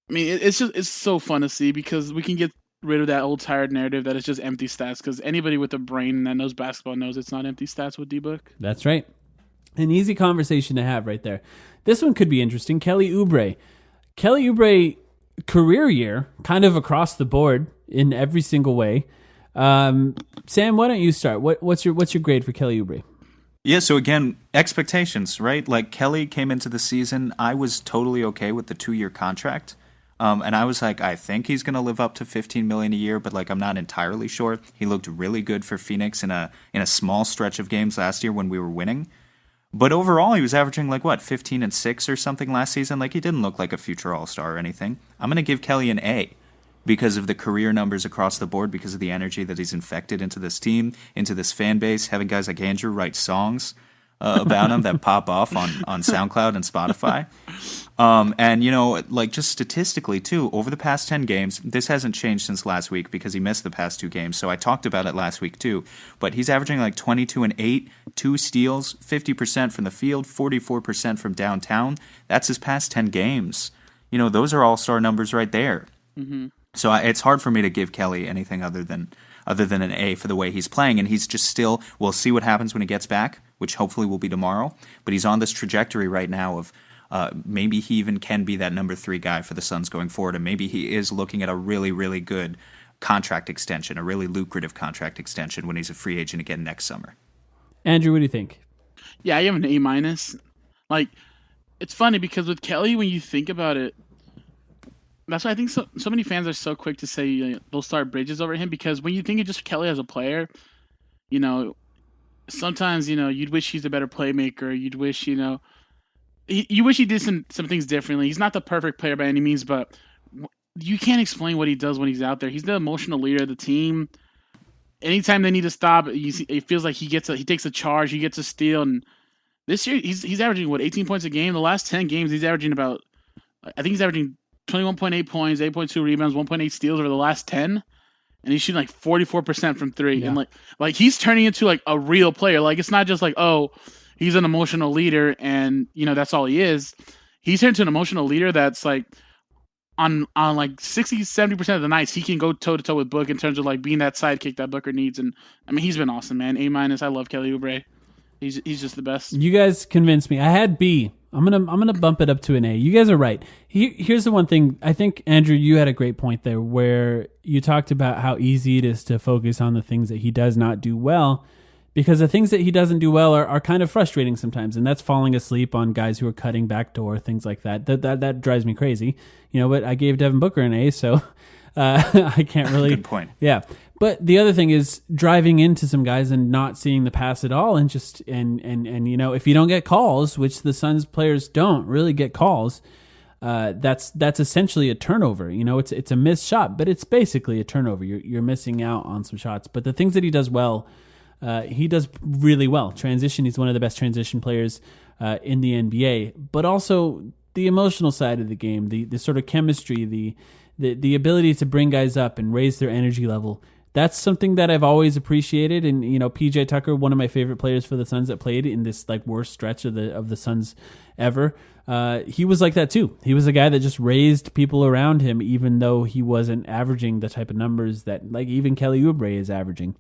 Speaker 8: I mean it's so fun to see, because we can get rid of that old tired narrative that it's just empty stats, because anybody with a brain that knows basketball knows it's not empty stats with D-Book.
Speaker 5: That's right. An easy conversation to have right there. This one could be interesting. Kelly Oubre, career year, kind of across the board in every single way. Sam, why don't you start? What's your grade for Kelly Oubre?
Speaker 7: Yeah, so again, expectations, right? Kelly came into the season, I was totally okay with the 2-year contract. And I was I think he's going to live up to $15 million a year, but I'm not entirely sure. He looked really good for Phoenix in a small stretch of games last year when we were winning. But overall, he was averaging 15 and 6 or something last season. He didn't look like a future All-Star or anything. I'm going to give Kelly an A because of the career numbers across the board, because of the energy that he's infected into this team, into this fan base, having guys like Andrew write songs. about him that pop off on SoundCloud and Spotify. And, like just statistically, too, over the past 10 games, this hasn't changed since last week because he missed the past 2 games. So I talked about it last week, too. But he's averaging like 22 and 8, 2 steals, 50% from the field, 44% from downtown. That's his past 10 games. Those are all-star numbers right there. Mm-hmm. So it's hard for me to give Kelly anything other than an A for the way he's playing. And he's just still, we'll see what happens when he gets back, which hopefully will be tomorrow. But he's on this trajectory right now of maybe he even can be that number 3 guy for the Suns going forward. And maybe he is looking at a really, really good contract extension, a really lucrative contract extension when he's a free agent again next summer.
Speaker 5: Andrew, what do you think?
Speaker 8: Yeah, I have an A-. Like, it's funny because with Kelly, when you think about it, that's why I think so many fans are so quick to say they'll start Bridges over him, because when you think of just Kelly as a player, sometimes, you'd wish he's a better playmaker. You'd wish, you wish he did some things differently. He's not the perfect player by any means, but you can't explain what he does when he's out there. He's the emotional leader of the team. Anytime they need to stop, it feels like he takes a charge, he gets a steal. And this year, he's averaging, 18 points a game? The last 10 games, he's averaging 21.8 points, 8.2 rebounds, 1.8 steals over the last 10. And he's shooting like 44% from 3. Yeah. And like he's turning into like a real player. Like, it's not just like, oh, he's an emotional leader and, that's all he is. He's turned into an emotional leader that's like on like 60, 70% of the nights, he can go toe to toe with Book in terms of like being that sidekick that Booker needs. And I mean, he's been awesome, man. A-. I love Kelly Oubre. He's just the best.
Speaker 5: You guys convinced me. I had B. I'm gonna bump it up to an A. You guys are right. Here's the one thing. I think, Andrew, you had a great point there where you talked about how easy it is to focus on the things that he does not do well, because the things that he doesn't do well are kind of frustrating sometimes, and that's falling asleep on guys who are cutting backdoor, things like that. That drives me crazy. But I gave Devin Booker an A, so I can't really.
Speaker 7: Good point.
Speaker 5: Yeah. But the other thing is driving into some guys and not seeing the pass at all, and just and if you don't get calls, which the Suns players don't really get calls, that's essentially a turnover. It's a missed shot, but it's basically a turnover. You're missing out on some shots. But the things that he does well, he does really well. Transition, he's one of the best transition players in the NBA. But also the emotional side of the game, the sort of chemistry, the ability to bring guys up and raise their energy level. That's something that I've always appreciated. And, PJ Tucker, one of my favorite players for the Suns that played in this like worst stretch of the Suns ever. He was like that too. He was a guy that just raised people around him, even though he wasn't averaging the type of numbers that like even Kelly Oubre is averaging.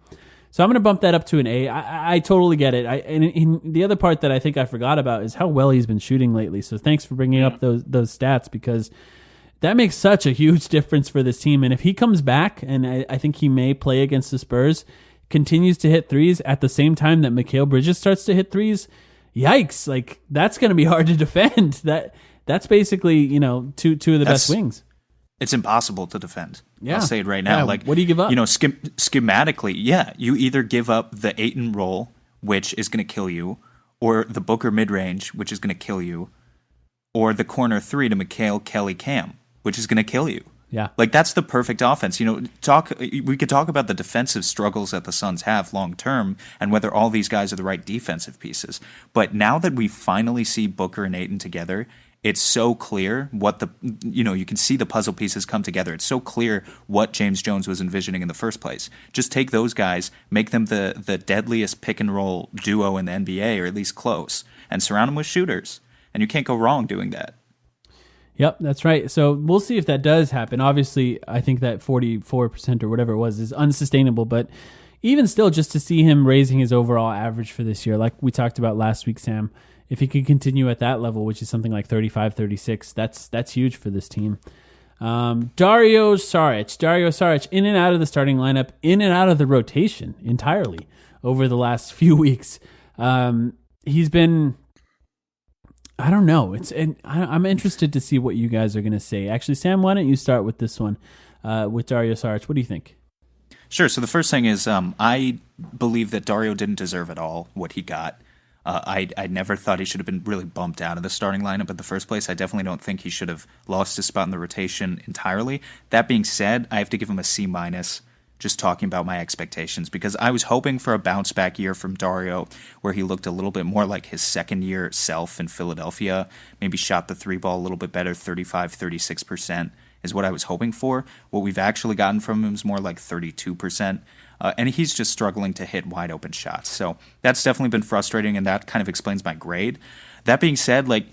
Speaker 5: So I'm going to bump that up to an A. I totally get it. And the other part that I think I forgot about is how well he's been shooting lately. So thanks for bringing up those stats, because that makes such a huge difference for this team. And if he comes back, and I think he may play against the Spurs, continues to hit threes at the same time that Mikal Bridges starts to hit threes, yikes! Like, that's going to be hard to defend. That's basically two of the best wings.
Speaker 7: It's impossible to defend.
Speaker 5: Yeah.
Speaker 7: I'll say it right now.
Speaker 5: Yeah.
Speaker 7: Like,
Speaker 5: what do you give up?
Speaker 7: Schematically, you either give up the Ayton roll, which is going to kill you, or the Booker mid-range, which is going to kill you, or the corner 3 to Mikal, Kelly, Cam, which is going to kill you.
Speaker 5: Yeah.
Speaker 7: Like, that's the perfect offense. We could talk about the defensive struggles that the Suns have long term and whether all these guys are the right defensive pieces. But now that we finally see Booker and Ayton together, it's so clear what you can see the puzzle pieces come together. It's so clear what James Jones was envisioning in the first place. Just take those guys, make them the deadliest pick and roll duo in the NBA, or at least close, and surround them with shooters. And you can't go wrong doing that.
Speaker 5: Yep, that's right. So we'll see if that does happen. Obviously, I think that 44% or whatever it was is unsustainable, but even still, just to see him raising his overall average for this year, like we talked about last week, Sam, if he could continue at that level, which is something like 35, 36, that's huge for this team. Dario Saric, in and out of the starting lineup, in and out of the rotation entirely over the last few weeks. He's been... I don't know. I'm interested to see what you guys are going to say. Actually, Sam, why don't you start with this one with Dario Saric? What do you think?
Speaker 7: Sure. So the first thing is I believe that Dario didn't deserve at all what he got. I never thought he should have been really bumped out of the starting lineup in the first place. I definitely don't think he should have lost his spot in the rotation entirely. That being said, I have to give him a C-. just talking about my expectations, because I was hoping for a bounce back year from Dario where he looked a little bit more like his second year self in Philadelphia, maybe shot the three ball a little bit better, 35-36% is what I was hoping for. What we've actually gotten from him is more like 32%. And he's just struggling to hit wide open shots. So that's definitely been frustrating, and that kind of explains my grade. That being said, like,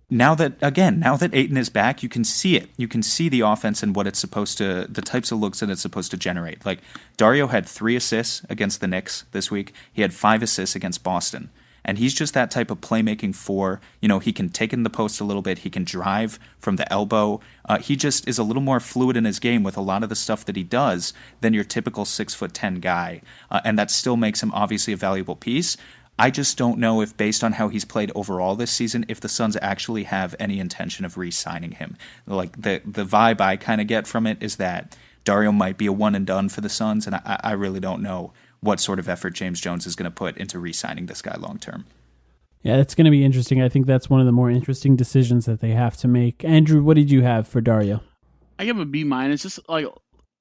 Speaker 7: now that Ayton is back, you can see it. You can see the offense and what it's supposed to, the types of looks that it's supposed to generate. Like, Dario had 3 assists against the Knicks this week. He had 5 assists against Boston. And he's just that type of playmaking four. He can take in the post a little bit. He can drive from the elbow. He just is a little more fluid in his game with a lot of the stuff that he does than your typical 6'10" guy. And that still makes him obviously a valuable piece. I just don't know if, based on how he's played overall this season, if the Suns actually have any intention of re-signing him. Like, the vibe I kind of get from it is that Dario might be a one and done for the Suns, and I really don't know what sort of effort James Jones is going to put into re-signing this guy long term.
Speaker 5: Yeah, that's going to be interesting. I think that's one of the more interesting decisions that they have to make. Andrew, what did you have for Dario?
Speaker 8: I give him a B-. Just like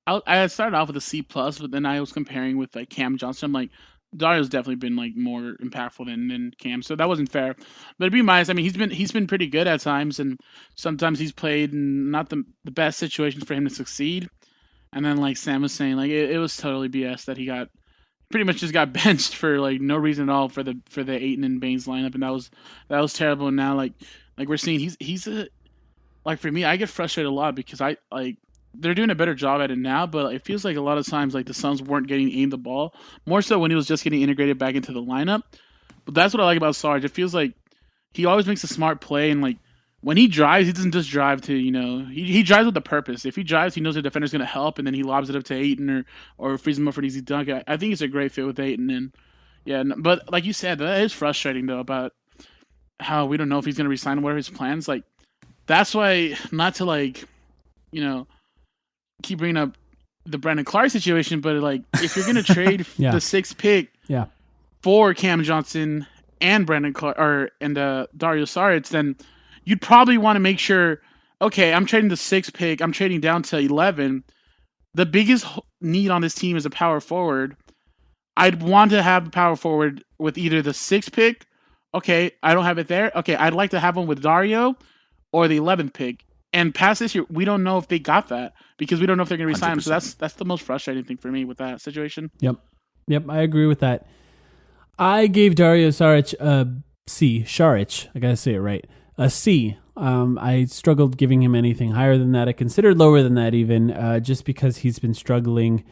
Speaker 8: I started off with a C+, but then I was comparing with like Cam Johnson. I'm like, Dario's definitely been like more impactful than Cam, so that wasn't fair. But B-, I mean, he's been pretty good at times, and sometimes he's played in not the best situations for him to succeed. And then, like Sam was saying, like it was totally BS that he pretty much just got benched for like no reason at all for the Ayton and Baines lineup, and that was terrible. And now like we're seeing he's a, like, for me, I get frustrated a lot because I like. They're doing a better job at it now, but it feels like a lot of times like the Suns weren't getting aimed the ball, more so when he was just getting integrated back into the lineup. But that's what I like about Sarge. It feels like he always makes a smart play, and like when he drives, he doesn't just drive to, he drives with a purpose. If he drives, he knows the defender's going to help, and then he lobs it up to Ayton or frees him up for an easy dunk. I think it's a great fit with Ayton, and yeah, but like you said, that is frustrating though about how we don't know if he's going to resign. What are his plans? Like, that's why, not to like, keep bringing up the Brandon Clark situation, but like if you're gonna trade
Speaker 5: yeah.
Speaker 8: the 6th pick for Cam Johnson and Brandon Clark and Dario Saric, then you'd probably want to make sure, okay, I'm trading the 6th pick, I'm trading down to 11. The biggest need on this team is a power forward. I'd want to have a power forward with either the 6th pick. Okay, I don't have it there. Okay, I'd like to have one with Dario or the 11th pick. And past this year, we don't know if they got that because we don't know if they're going to resign him. So that's the most frustrating thing for me with that situation.
Speaker 5: Yep, I agree with that. I gave Dario Saric a C. Saric, I got to say it right. A C. I struggled giving him anything higher than that. I considered lower than that even, just because he's been struggling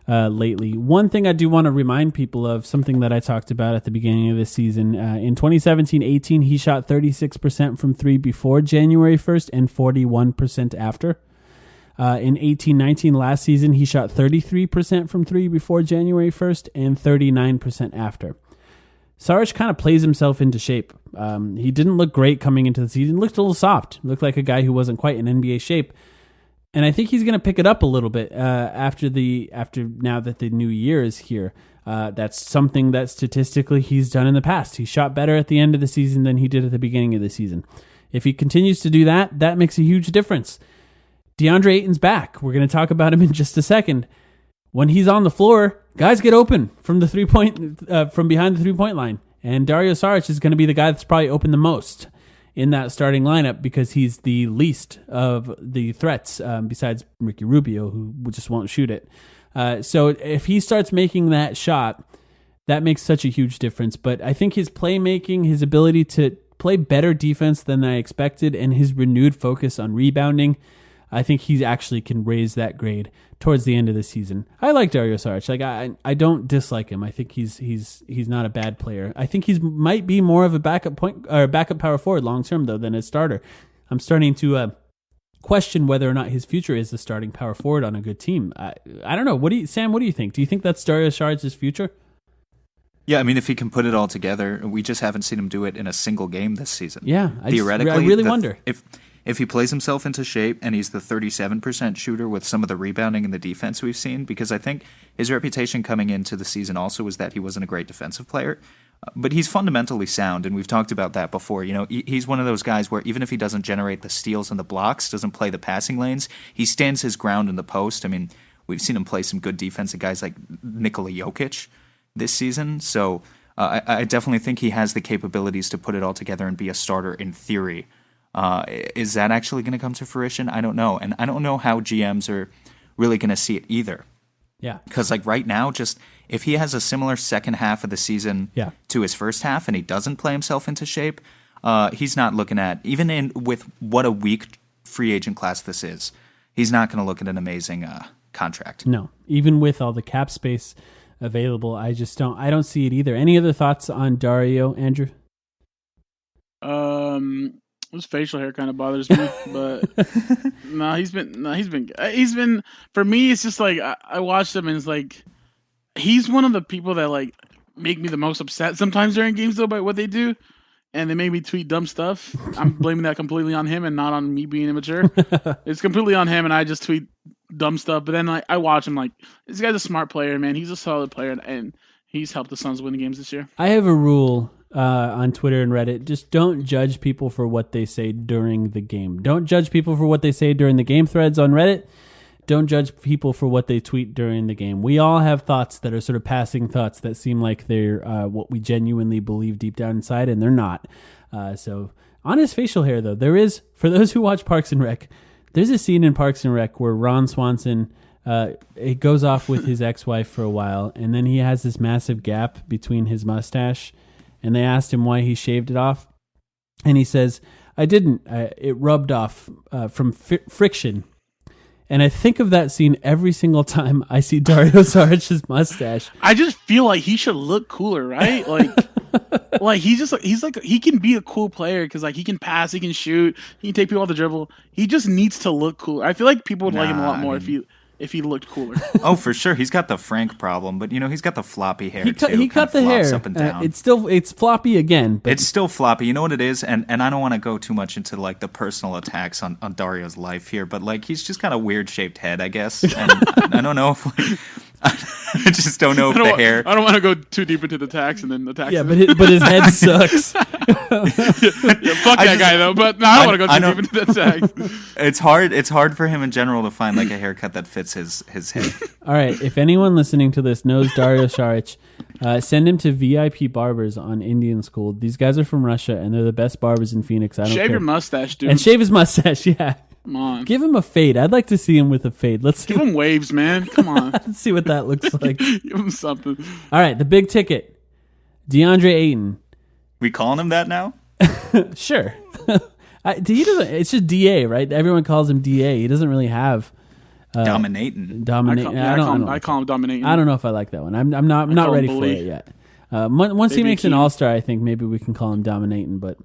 Speaker 5: lately. One thing I do want to remind people of, something that I talked about at the beginning of the season. In 2017-18, he shot 36% from 3 before January 1st and 41% after. In 18-19 last season, he shot 33% from 3 before January 1st and 39% after. Saric kind of plays himself into shape. He didn't look great coming into the season. Looked a little soft. Looked like a guy who wasn't quite in NBA shape. And I think he's going to pick it up a little bit after now that the new year is here. That's something that statistically he's done in the past. He shot better at the end of the season than he did at the beginning of the season. If he continues to do that, that makes a huge difference. DeAndre Ayton's back. We're going to talk about him in just a second. When he's on the floor, guys get open from the from behind the 3-point line, and Dario Saric is going to be the guy that's probably open the most in that starting lineup because he's the least of the threats besides Ricky Rubio, who just won't shoot it. So if he starts making that shot, that makes such a huge difference. But I think his playmaking, his ability to play better defense than I expected, and his renewed focus on rebounding, I think he actually can raise that grade towards the end of the season. I like Dario Saric. Like, I don't dislike him. I think he's not a bad player. I think he might be more of a backup power forward long term though than a starter. I'm starting to question whether or not his future is the starting power forward on a good team. I don't know. Sam? What do you think? Do you think that's Dario Saric's future?
Speaker 7: Yeah, I mean, if he can put it all together, we just haven't seen him do it in a single game this season.
Speaker 5: Yeah,
Speaker 7: theoretically,
Speaker 5: I really wonder
Speaker 7: if he plays himself into shape and he's the 37% shooter with some of the rebounding and the defense we've seen, because I think his reputation coming into the season also was that he wasn't a great defensive player, but he's fundamentally sound, and we've talked about that before. He's one of those guys where even if he doesn't generate the steals and the blocks, doesn't play the passing lanes, he stands his ground in the post. I mean, We've seen him play some good defense at guys like Nikola Jokic this season. So I definitely think he has the capabilities to put it all together and be a starter in theory. Is that actually going to come to fruition? I don't know. And I don't know how GMs are really going to see it either.
Speaker 5: Yeah.
Speaker 7: Because like right now, just if he has a similar second half of the season to his first half and he doesn't play himself into shape, he's not looking at, even with what a weak free agent class this is, he's not going to look at an amazing contract.
Speaker 5: No, even with all the cap space available, I don't see it either. Any other thoughts on Dario, Andrew?
Speaker 8: His facial hair kind of bothers me, but he's been for me. It's just like I watched him and it's like he's one of the people that like make me the most upset sometimes during games though by what they do, and they make me tweet dumb stuff. I'm blaming that completely on him and not on me being immature. It's completely on him, and I just tweet dumb stuff. But then like I watch him, like this guy's a smart player, man. He's a solid player, and he's helped the Suns win the games this year.
Speaker 5: I have a rule on Twitter and Reddit. Just don't judge people for what they say during the game. Don't judge people for what they say during the game threads on Reddit. Don't judge people for what they tweet during the game. We all have thoughts that are sort of passing thoughts that seem like they're what we genuinely believe deep down inside, and they're not. So on his facial hair, though, there is, for those who watch Parks and Rec, there's a scene in Parks and Rec where Ron Swanson it goes off with his ex-wife for a while, and then he has this massive gap between his mustache, and they asked him why he shaved it off, and he says, I didn't. It rubbed off from friction. And I think of that scene every single time I see Dario Saric's mustache.
Speaker 8: I just feel like he should look cooler, right? Like, like he can be a cool player because like he can pass, he can shoot, he can take people off the dribble. He just needs to look cooler. I feel like people would like him a lot more if he looked cooler.
Speaker 7: Oh, for sure. He's got the Frank problem, but he's got the floppy hair too.
Speaker 5: He cut the hair.
Speaker 7: Up and down.
Speaker 5: It's floppy again. But
Speaker 7: it's still floppy. You know what it is? And I don't want to go too much into like the personal attacks on Dario's life here, but like he's just got a weird shaped head, I guess. And I don't know if like, I just don't know if the hair.
Speaker 8: I don't want to go too deep into the tax and then the tax.
Speaker 5: Yeah, but his head sucks.
Speaker 8: Fuck that guy though. But no, I don't want to go too deep into the tax.
Speaker 7: It's hard. It's hard for him in general to find like a haircut that fits his head.
Speaker 5: All right. If anyone listening to this knows Dario Saric, send him to VIP Barbers on Indian School. These guys are from Russia and they're the best barbers in Phoenix. I don't care.
Speaker 8: Shave your mustache, dude.
Speaker 5: And shave his mustache. Yeah.
Speaker 8: Come on.
Speaker 5: Give him a fade. I'd like to see him with a fade. Let's
Speaker 8: give him waves, man. Come on.
Speaker 5: Let's see what that looks like.
Speaker 8: Give him something.
Speaker 5: All right, the big ticket. DeAndre Ayton.
Speaker 7: We calling him that now?
Speaker 5: Sure. He doesn't. It's just DA, right? Everyone calls him DA. He doesn't really have
Speaker 7: dominating.
Speaker 8: I call him dominating.
Speaker 5: I don't know if I like that one. I'm not ready for it yet. Once he makes an All-Star, I think maybe we can call him dominating, but.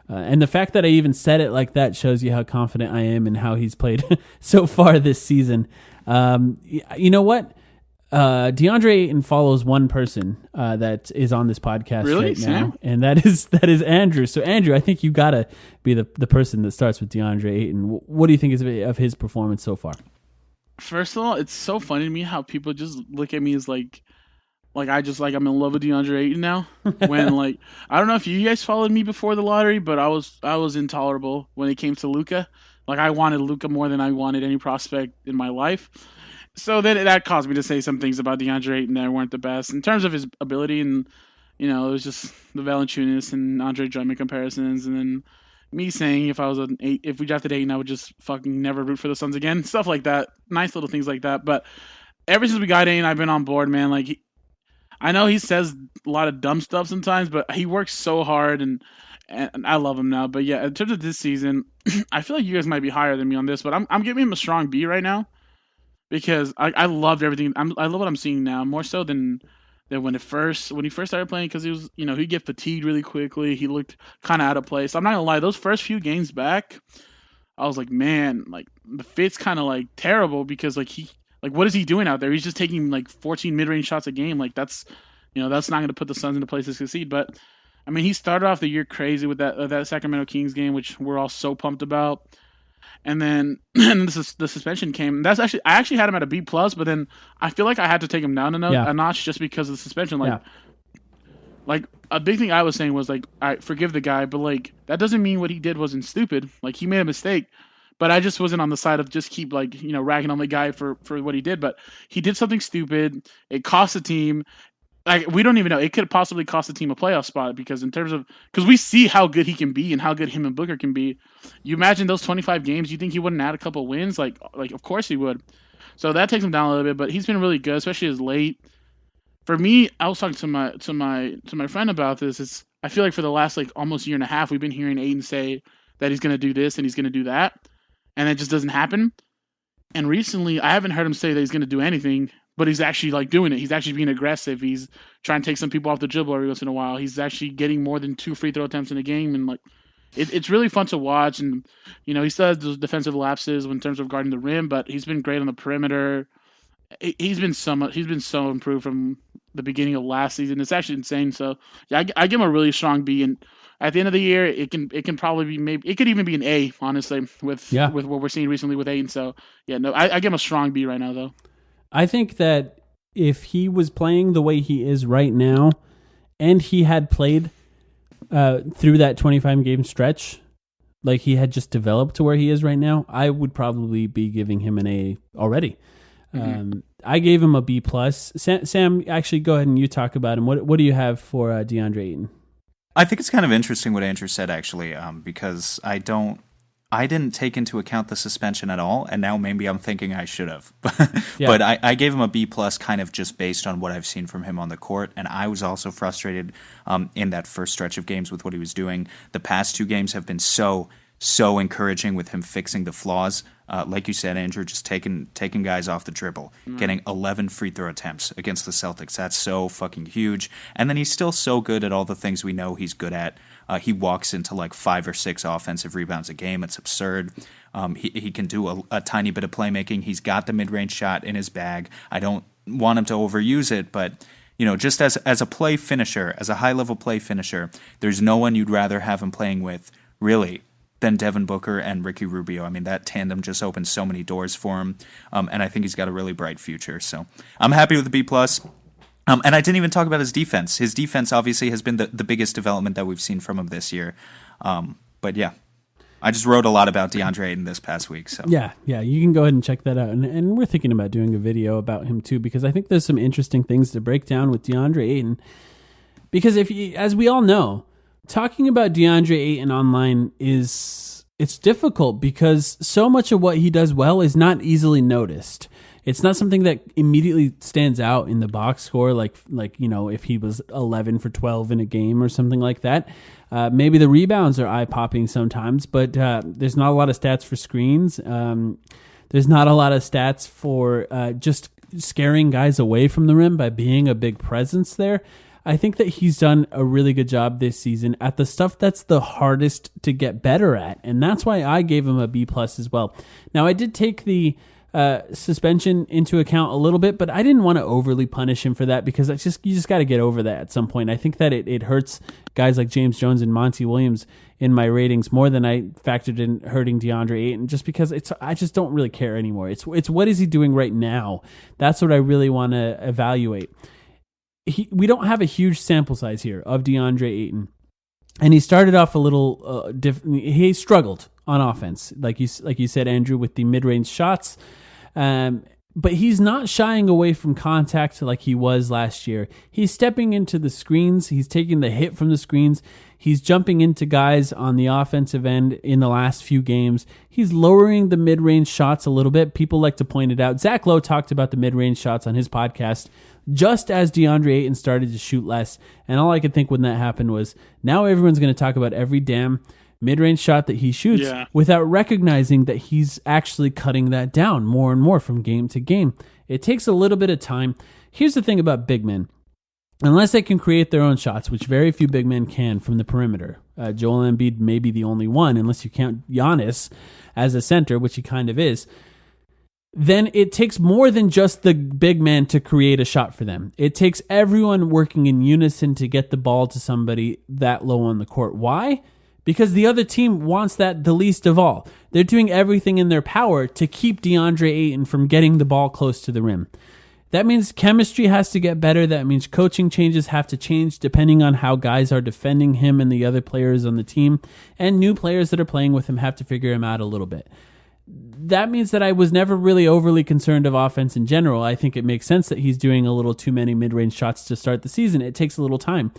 Speaker 5: And the fact that I even said it like that shows you how confident I am in how he's played so far this season. You know what? DeAndre Ayton follows one person that is on this podcast right now, and that is Andrew. So Andrew, I think you gotta be the person that starts with DeAndre Ayton. What do you think of his performance so far?
Speaker 8: First of all, it's so funny to me how people just look at me as like I'm in love with DeAndre Ayton now. When like I don't know if you guys followed me before the lottery, but I was intolerable when it came to Luka. Like I wanted Luka more than I wanted any prospect in my life. So then that caused me to say some things about DeAndre Ayton that weren't the best in terms of his ability, and it was just the Valanciunas and Andre Drummond comparisons, and then me saying if we drafted Ayton, I would just fucking never root for the Suns again. Stuff like that, nice little things like that. But ever since we got Ayton, I've been on board, man. Like I know he says a lot of dumb stuff sometimes, but he works so hard, and I love him now. But yeah, in terms of this season, I feel like you guys might be higher than me on this, but I'm giving him a strong B right now because I loved everything. I love what I'm seeing now more so than when he first started playing, because he was he'd get fatigued really quickly. He looked kind of out of place. I'm not gonna lie, those first few games back, I was like, man, like the fit's kind of like terrible because like what is he doing out there? He's just taking like 14 mid-range shots a game. Like that's not going to put the Suns into place to succeed. But I mean, he started off the year crazy with that Sacramento Kings game, which we're all so pumped about. And then the suspension came. I actually had him at a B+, but then I feel like I had to take him down a notch just because of the suspension. Like a big thing I was saying was like, I forgive the guy, but like that doesn't mean what he did wasn't stupid. Like he made a mistake. But I just wasn't on the side of just keep ragging on the guy for what he did. But he did something stupid. It cost the team. We don't even know. It could possibly cost the team a playoff spot because we see how good he can be and how good him and Booker can be. You imagine those 25 games. You think he wouldn't add a couple wins? Like of course he would. So that takes him down a little bit. But he's been really good, especially as late. For me, I was talking to my friend about this. I feel like for the last almost year and a half, we've been hearing Ayton say that he's going to do this and he's going to do that, and it just doesn't happen. And recently, I haven't heard him say that he's going to do anything, but he's actually doing it. He's actually being aggressive. He's trying to take some people off the dribble every once in a while. He's actually getting more than 2 free throw attempts in a game, and it's really fun to watch. And he still has those defensive lapses in terms of guarding the rim, but he's been great on the perimeter. He's been so improved from the beginning of last season. It's actually insane. So yeah, I give him a really strong B, and at the end of the year, it can probably be it could even be an A, honestly, with what we're seeing recently with Ayton. So yeah, no, I give him a strong B right now though.
Speaker 5: I think that if he was playing the way he is right now, and he had played through that 25 game stretch, like he had just developed to where he is right now, I would probably be giving him an A already. I gave him a B plus. Sam, actually, go ahead and you talk about him. What do you have for DeAndre Ayton?
Speaker 7: I think it's kind of interesting what Andrew said, actually, because I didn't take into account the suspension at all, and now maybe I'm thinking I should have. But I gave him a B plus, kind of just based on what I've seen from him on the court, and I was also frustrated in that first stretch of games with what he was doing. The past 2 games have been so encouraging with him fixing the flaws. Like you said, Andrew, just taking guys off the dribble, getting 11 free throw attempts against the Celtics. That's so fucking huge. And then he's still so good at all the things we know he's good at. He walks into 5 or 6 offensive rebounds a game. It's absurd. He can do a tiny bit of playmaking. He's got the mid-range shot in his bag. I don't want him to overuse it, but just as a play finisher, as a high-level play finisher, there's no one you'd rather have him playing with, really, than Devin Booker and Ricky Rubio. I mean, that tandem just opens so many doors for him, and I think he's got a really bright future. So I'm happy with the B+. And I didn't even talk about his defense. His defense obviously has been the biggest development that we've seen from him this year. But yeah, I just wrote a lot about DeAndre Ayton this past week. So
Speaker 5: yeah, you can go ahead and check that out. And we're thinking about doing a video about him too, because I think there's some interesting things to break down with DeAndre Ayton. Because as we all know, talking about DeAndre Ayton online it's difficult because so much of what he does well is not easily noticed. It's not something that immediately stands out in the box score, like if he was 11 for 12 in a game or something like that. Maybe the rebounds are eye-popping sometimes, but there's not a lot of stats for screens. There's not a lot of stats for just scaring guys away from the rim by being a big presence there. I think that he's done a really good job this season at the stuff that's the hardest to get better at, and that's why I gave him a B+ as well. Now, I did take the suspension into account a little bit, but I didn't want to overly punish him for that because you just got to get over that at some point. I think that it hurts guys like James Jones and Monty Williams in my ratings more than I factored in hurting DeAndre Ayton, just because I just don't really care anymore. It's what is he doing right now? That's what I really want to evaluate. We don't have a huge sample size here of DeAndre Ayton, and he started off a little different. He struggled on offense, like you said, Andrew, with the mid-range shots. But he's not shying away from contact like he was last year. He's stepping into the screens. He's taking the hit from the screens. He's jumping into guys on the offensive end in the last few games. He's lowering the mid-range shots a little bit. People like to point it out. Zach Lowe talked about the mid-range shots on his podcast just as DeAndre Ayton started to shoot less. And all I could think when that happened was, now everyone's going to talk about every damn mid-range shot that he shoots without recognizing that he's actually cutting that down more and more from game to game. It takes a little bit of time. Here's the thing about big men. Unless they can create their own shots, which very few big men can from the perimeter. Joel Embiid may be the only one, unless you count Giannis as a center, which he kind of is. Then it takes more than just the big man to create a shot for them. It takes everyone working in unison to get the ball to somebody that low on the court. Why? Because the other team wants that the least of all. They're doing everything in their power to keep DeAndre Ayton from getting the ball close to the rim. That means chemistry has to get better. That means coaching changes have to change depending on how guys are defending him and the other players on the team. And new players that are playing with him have to figure him out a little bit. that means that I was never really overly concerned of offense in general. I think it makes sense that he's doing a little too many mid-range shots to start the season. It takes a little time.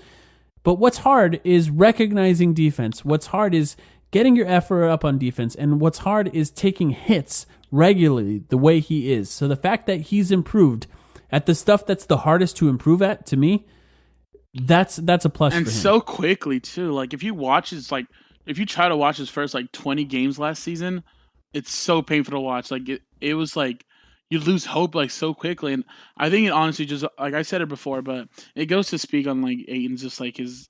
Speaker 5: But what's hard is recognizing defense. What's hard is getting your effort up on defense. And what's hard is taking hits regularly the way he is. So the fact that he's improved at the stuff that's the hardest to improve at, to me, that's a plus for him.
Speaker 8: And so quickly, too. Like, if you try to watch his first, 20 games last season, it's so painful to watch. Like, it was like you lose hope, so quickly. And I think it honestly just, like I said it before, but it goes to speak on, Ayton's just,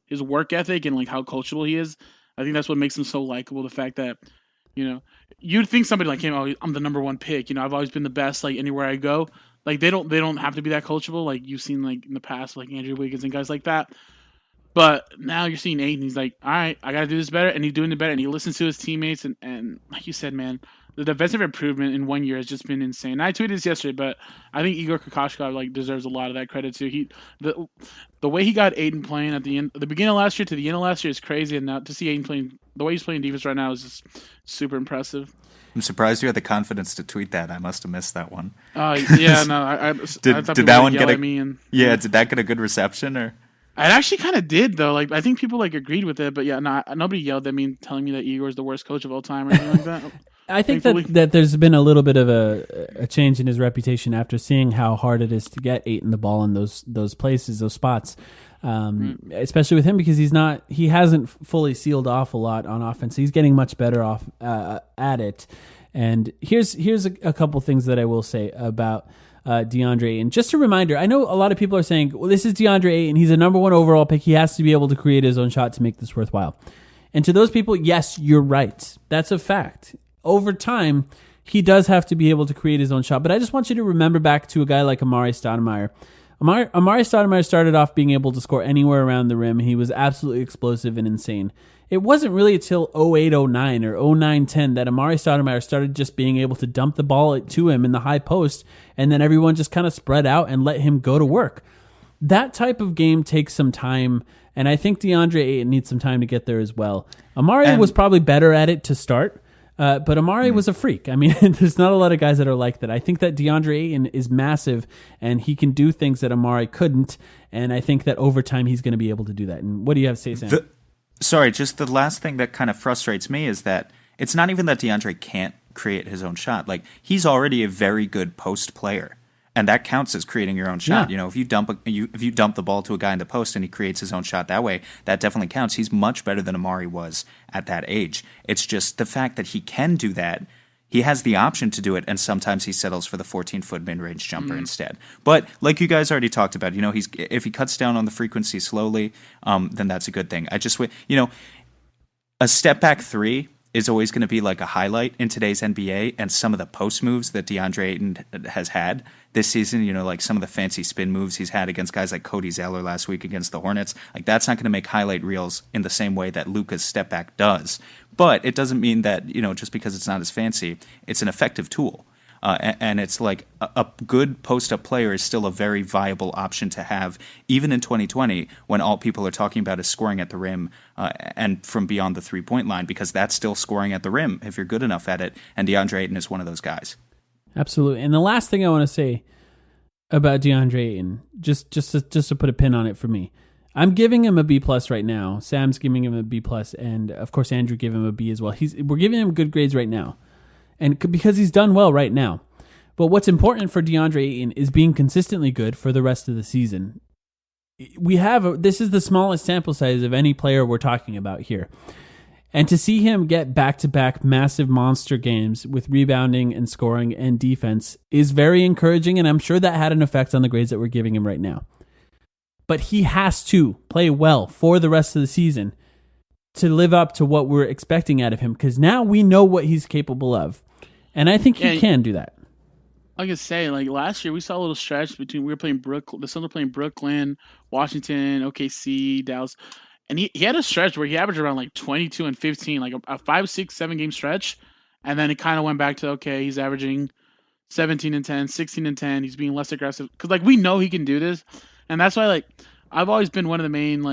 Speaker 8: his work ethic and, how coachable he is. I think that's what makes him so likable. The fact that, you'd think somebody like him, oh, I'm the number one pick. I've always been the best, anywhere I go. They don't have to be that coachable. Like you've seen, in the past, Andrew Wiggins and guys like that. But now you're seeing Ayton. He's like, all right, I got to do this better. And he's doing it better. And he listens to his teammates. And like you said, man, the defensive improvement in 1 year has just been insane. And I tweeted this yesterday, but I think Igor Kokoshkov deserves a lot of that credit too. The way he got Ayton playing at the beginning of last year to the end of last year is crazy. And now to see Ayton playing the way he's playing defense right now is just super impressive.
Speaker 7: I'm surprised you had the confidence to tweet that. I must have missed that one.
Speaker 8: Yeah, no. I
Speaker 7: did that one get did that get a good reception or?
Speaker 8: It actually kind of did, though. I think people agreed with it, but yeah, nobody yelled at me telling me that Igor's the worst coach of all time or anything like that.
Speaker 5: I think that there's been a little bit of a change in his reputation after seeing how hard it is to get Ayton the ball in those places, those spots, especially with him because he hasn't fully sealed off a lot on offense. He's getting much better off at it. And here's a couple things that I will say about DeAndre Ayton. Just a reminder, I know a lot of people are saying, well, this is DeAndre Ayton. He's a number one overall pick. He has to be able to create his own shot to make this worthwhile. And to those people, yes, you're right. That's a fact. Over time, he does have to be able to create his own shot. But I just want you to remember back to a guy like Amari Stoudemire. Amari Stoudemire started off being able to score anywhere around the rim. He was absolutely explosive and insane. It wasn't really until 08-09 or 09-10 that Amari Stoudemire started just being able to dump the ball to him in the high post, and then everyone just kind of spread out and let him go to work. That type of game takes some time, and I think DeAndre Ayton needs some time to get there as well. Amari was probably better at it to start, but Amari was a freak. I mean, there's not a lot of guys that are like that. I think that DeAndre Ayton is massive, and he can do things that Amari couldn't, and I think that over time he's going to be able to do that. And what do you have to say, Sam?
Speaker 7: Sorry, just the last thing that kind of frustrates me is that it's not even that DeAndre can't create his own shot. He's already a very good post player, and that counts as creating your own shot.
Speaker 5: Yeah.
Speaker 7: If you dump the ball to a guy in the post and he creates his own shot that way, that definitely counts. He's much better than Amari was at that age. It's just the fact that he can do that. He has the option to do it, and sometimes he settles for the 14-foot mid-range jumper instead. But like you guys already talked about, if he cuts down on the frequency slowly, then that's a good thing. A step back three is always going to be like a highlight in today's NBA, and some of the post moves that DeAndre Ayton has had this season, like some of the fancy spin moves he's had against guys like Cody Zeller last week against the Hornets, that's not going to make highlight reels in the same way that Luka's step back does. But it doesn't mean that, just because it's not as fancy, it's an effective tool. And it's like a good post-up player is still a very viable option to have, even in 2020, when all people are talking about is scoring at the rim and from beyond the three-point line, because that's still scoring at the rim if you're good enough at it, and DeAndre Ayton is one of those guys.
Speaker 5: Absolutely. And the last thing I want to say about DeAndre Ayton, just to put a pin on it for me, I'm giving him a B+ right now. Sam's giving him a B+, and of course Andrew gave him a B as well. We're giving him good grades right now, and because he's done well right now. But what's important for DeAndre Ayton is being consistently good for the rest of the season. This is the smallest sample size of any player we're talking about here. And to see him get back-to-back massive monster games with rebounding and scoring and defense is very encouraging, and I'm sure that had an effect on the grades that we're giving him right now. But he has to play well for the rest of the season to live up to what we're expecting out of him, because now we know what he's capable of. And I think he can do that.
Speaker 8: Like I say, last year we saw a little stretch between the Suns were playing Brooklyn, Washington, OKC, Dallas, and he had a stretch where he averaged around 22 and 15, a 5, 6, 7 game stretch, and then it kind of went back to he's averaging 17 and 10, 16 and 10. He's being less aggressive because we know he can do this, and that's why I've always been one of the main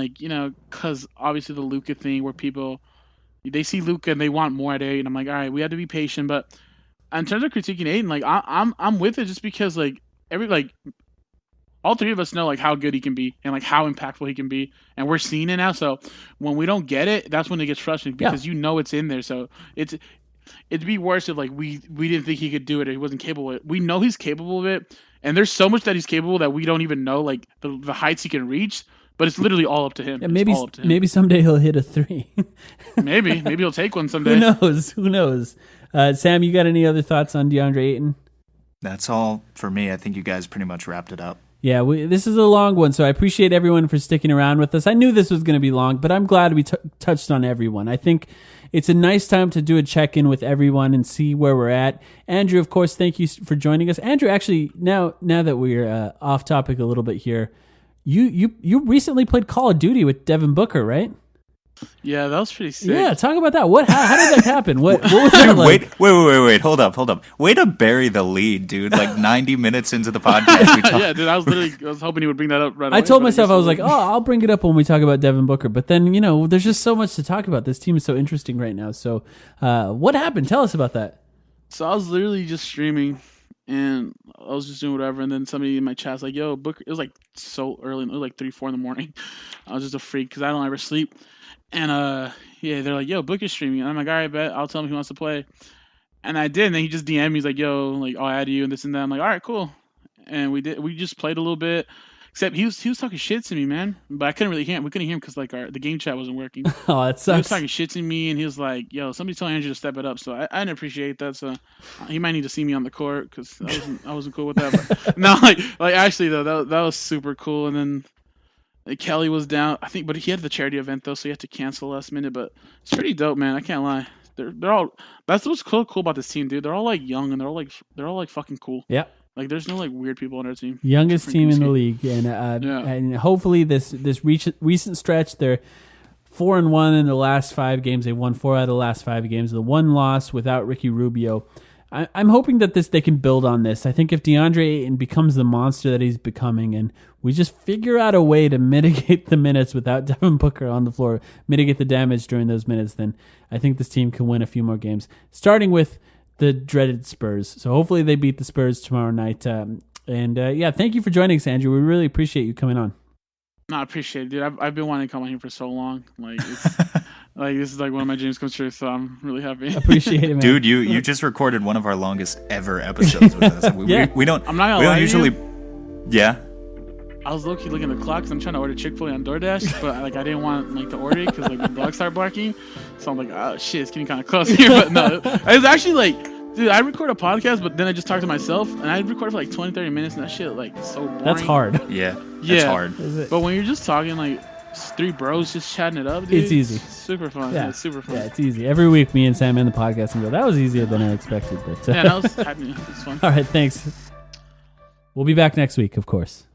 Speaker 8: because obviously the Luka thing where people they see Luka and they want more at 8, and I'm like, all right, we have to be patient, but in terms of critiquing Aiden, like I'm with it just because like all three of us know like how good he can be and like how impactful he can be, and we're seeing it now. So when we don't get it, that's when it gets frustrating because you know it's in there. So it'd be worse if like we didn't think he could do it or he wasn't capable of it. We know he's capable of it, and there's so much that he's capable that we don't even know like the heights he can reach. But it's literally all up to him.
Speaker 5: Yeah, maybe someday he'll hit a 3.
Speaker 8: maybe he'll take one someday.
Speaker 5: Who knows? Sam, you got any other thoughts on DeAndre Ayton?
Speaker 7: That's all for me. I think you guys pretty much wrapped it up.
Speaker 5: Yeah, this is a long one, so I appreciate everyone for sticking around with us. I knew this was going to be long, but I'm glad we touched on everyone. I think it's a nice time to do a check-in with everyone and see where we're at. Andrew, of course, thank you for joining us. Andrew, actually, now that we're off topic a little bit here, you recently played Call of Duty with Devin Booker, right?
Speaker 8: Yeah, that was pretty sick.
Speaker 5: Yeah, talk about that. How did that happen? What was that like?
Speaker 7: Wait, hold up. Way to bury the lead, dude. Like 90 minutes into the podcast.
Speaker 8: Yeah, dude, I was hoping he would bring that up right away.
Speaker 5: I told myself, I was like, I'll bring it up when we talk about Devin Booker. But then, there's just so much to talk about. This team is so interesting right now. So what happened? Tell us about that.
Speaker 8: So I was literally just streaming, and I was just doing whatever. And then somebody in my chat's like, yo, Booker. It was like so early. It was like 3, 4 in the morning. I was just a freak because I don't ever sleep. And they're like, yo, Booker's streaming. And I'm like, all right, bet. I'll tell him he wants to play. And I did. And then he just DM'd me. He's like, yo, like, I'll add you and this and that. I'm like, all right, cool. And we just played a little bit. Except he was talking shit to me, man. But I couldn't really hear him. We couldn't hear him because the game chat wasn't working.
Speaker 5: Oh, that sucks.
Speaker 8: He was talking shit to me, and he was like, yo, somebody tell Andrew to step it up. So I didn't appreciate that. So he might need to see me on the court because I wasn't cool with that. But no, like actually though, that was super cool. And then Kelly was down, I think, but he had the charity event though, so he had to cancel last minute. But it's pretty dope, man. I can't lie. They're all. That's what's cool about this team, dude. They're all like young and they're all like fucking cool.
Speaker 5: Yeah.
Speaker 8: Like there's no like weird people on our team.
Speaker 5: Youngest team in the league, and hopefully this recent stretch, they're 4-1 in the last 5 games. They won 4 out of the last 5 games. The one loss without Ricky Rubio. I'm hoping that they can build on this. I think if DeAndre Ayton becomes the monster that he's becoming, and we just figure out a way to mitigate the minutes without Devin Booker on the floor, mitigate the damage during those minutes, then I think this team can win a few more games, starting with the dreaded Spurs. So hopefully they beat the Spurs tomorrow night. Thank you for joining us, Andrew. We really appreciate you coming on.
Speaker 8: No, I appreciate it, dude. I've been wanting to come on here for so long. Like, it's, like this is like one of my dreams come true. So I'm really happy.
Speaker 5: Appreciate it, man.
Speaker 7: Dude, you just recorded one of our longest ever episodes with us. We don't.
Speaker 8: I'm not gonna
Speaker 7: we
Speaker 8: lie
Speaker 7: don't usually.
Speaker 8: To you.
Speaker 7: Yeah.
Speaker 8: I was low-key looking at the clock because I'm trying to order Chick-fil-A on DoorDash, but like I didn't want like to order it because like the dogs start barking. So I'm like, oh shit, it's getting kind of close here. But no, it was actually like, dude, I record a podcast, but then I just talk to myself, and I record for like 20, 30 minutes, and that shit like so boring.
Speaker 5: That's hard.
Speaker 7: Yeah, it's hard.
Speaker 5: But
Speaker 8: when you're just talking like 3 bros just chatting it up, dude,
Speaker 5: it's easy.
Speaker 8: Super fun. Yeah, it's super fun.
Speaker 5: Yeah, it's easy. Every week, me and Sam end the podcast and go, that was easier than I expected. But
Speaker 8: yeah, that was happy. It's fun.
Speaker 5: All right, thanks. We'll be back next week, of course.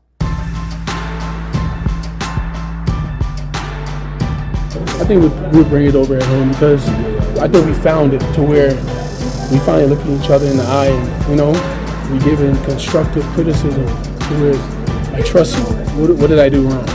Speaker 10: I think we'll bring it over at home because I think we found it to where we finally look at each other in the eye and, we give in constructive criticism to where I trust you. What did I do wrong?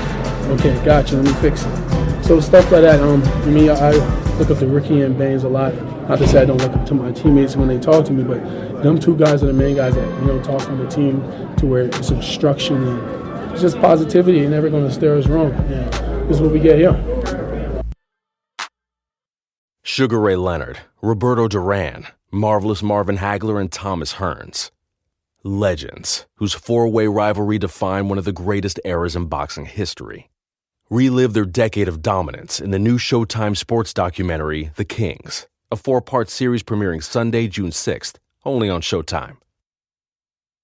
Speaker 10: Okay, gotcha, let me fix it. So stuff like that, for me, I look up to Ricky and Baines a lot. Not to say I don't look up to my teammates when they talk to me, but them 2 guys are the main guys that, talk on the team to where it's instruction and it's just positivity and never going to steer us wrong. Yeah, this is what we get here.
Speaker 11: Sugar Ray Leonard, Roberto Duran, Marvelous Marvin Hagler, and Thomas Hearns. Legends, whose 4-way rivalry defined one of the greatest eras in boxing history. Relive their decade of dominance in the new Showtime sports documentary, The Kings, a 4-part series premiering Sunday, June 6th, only on Showtime.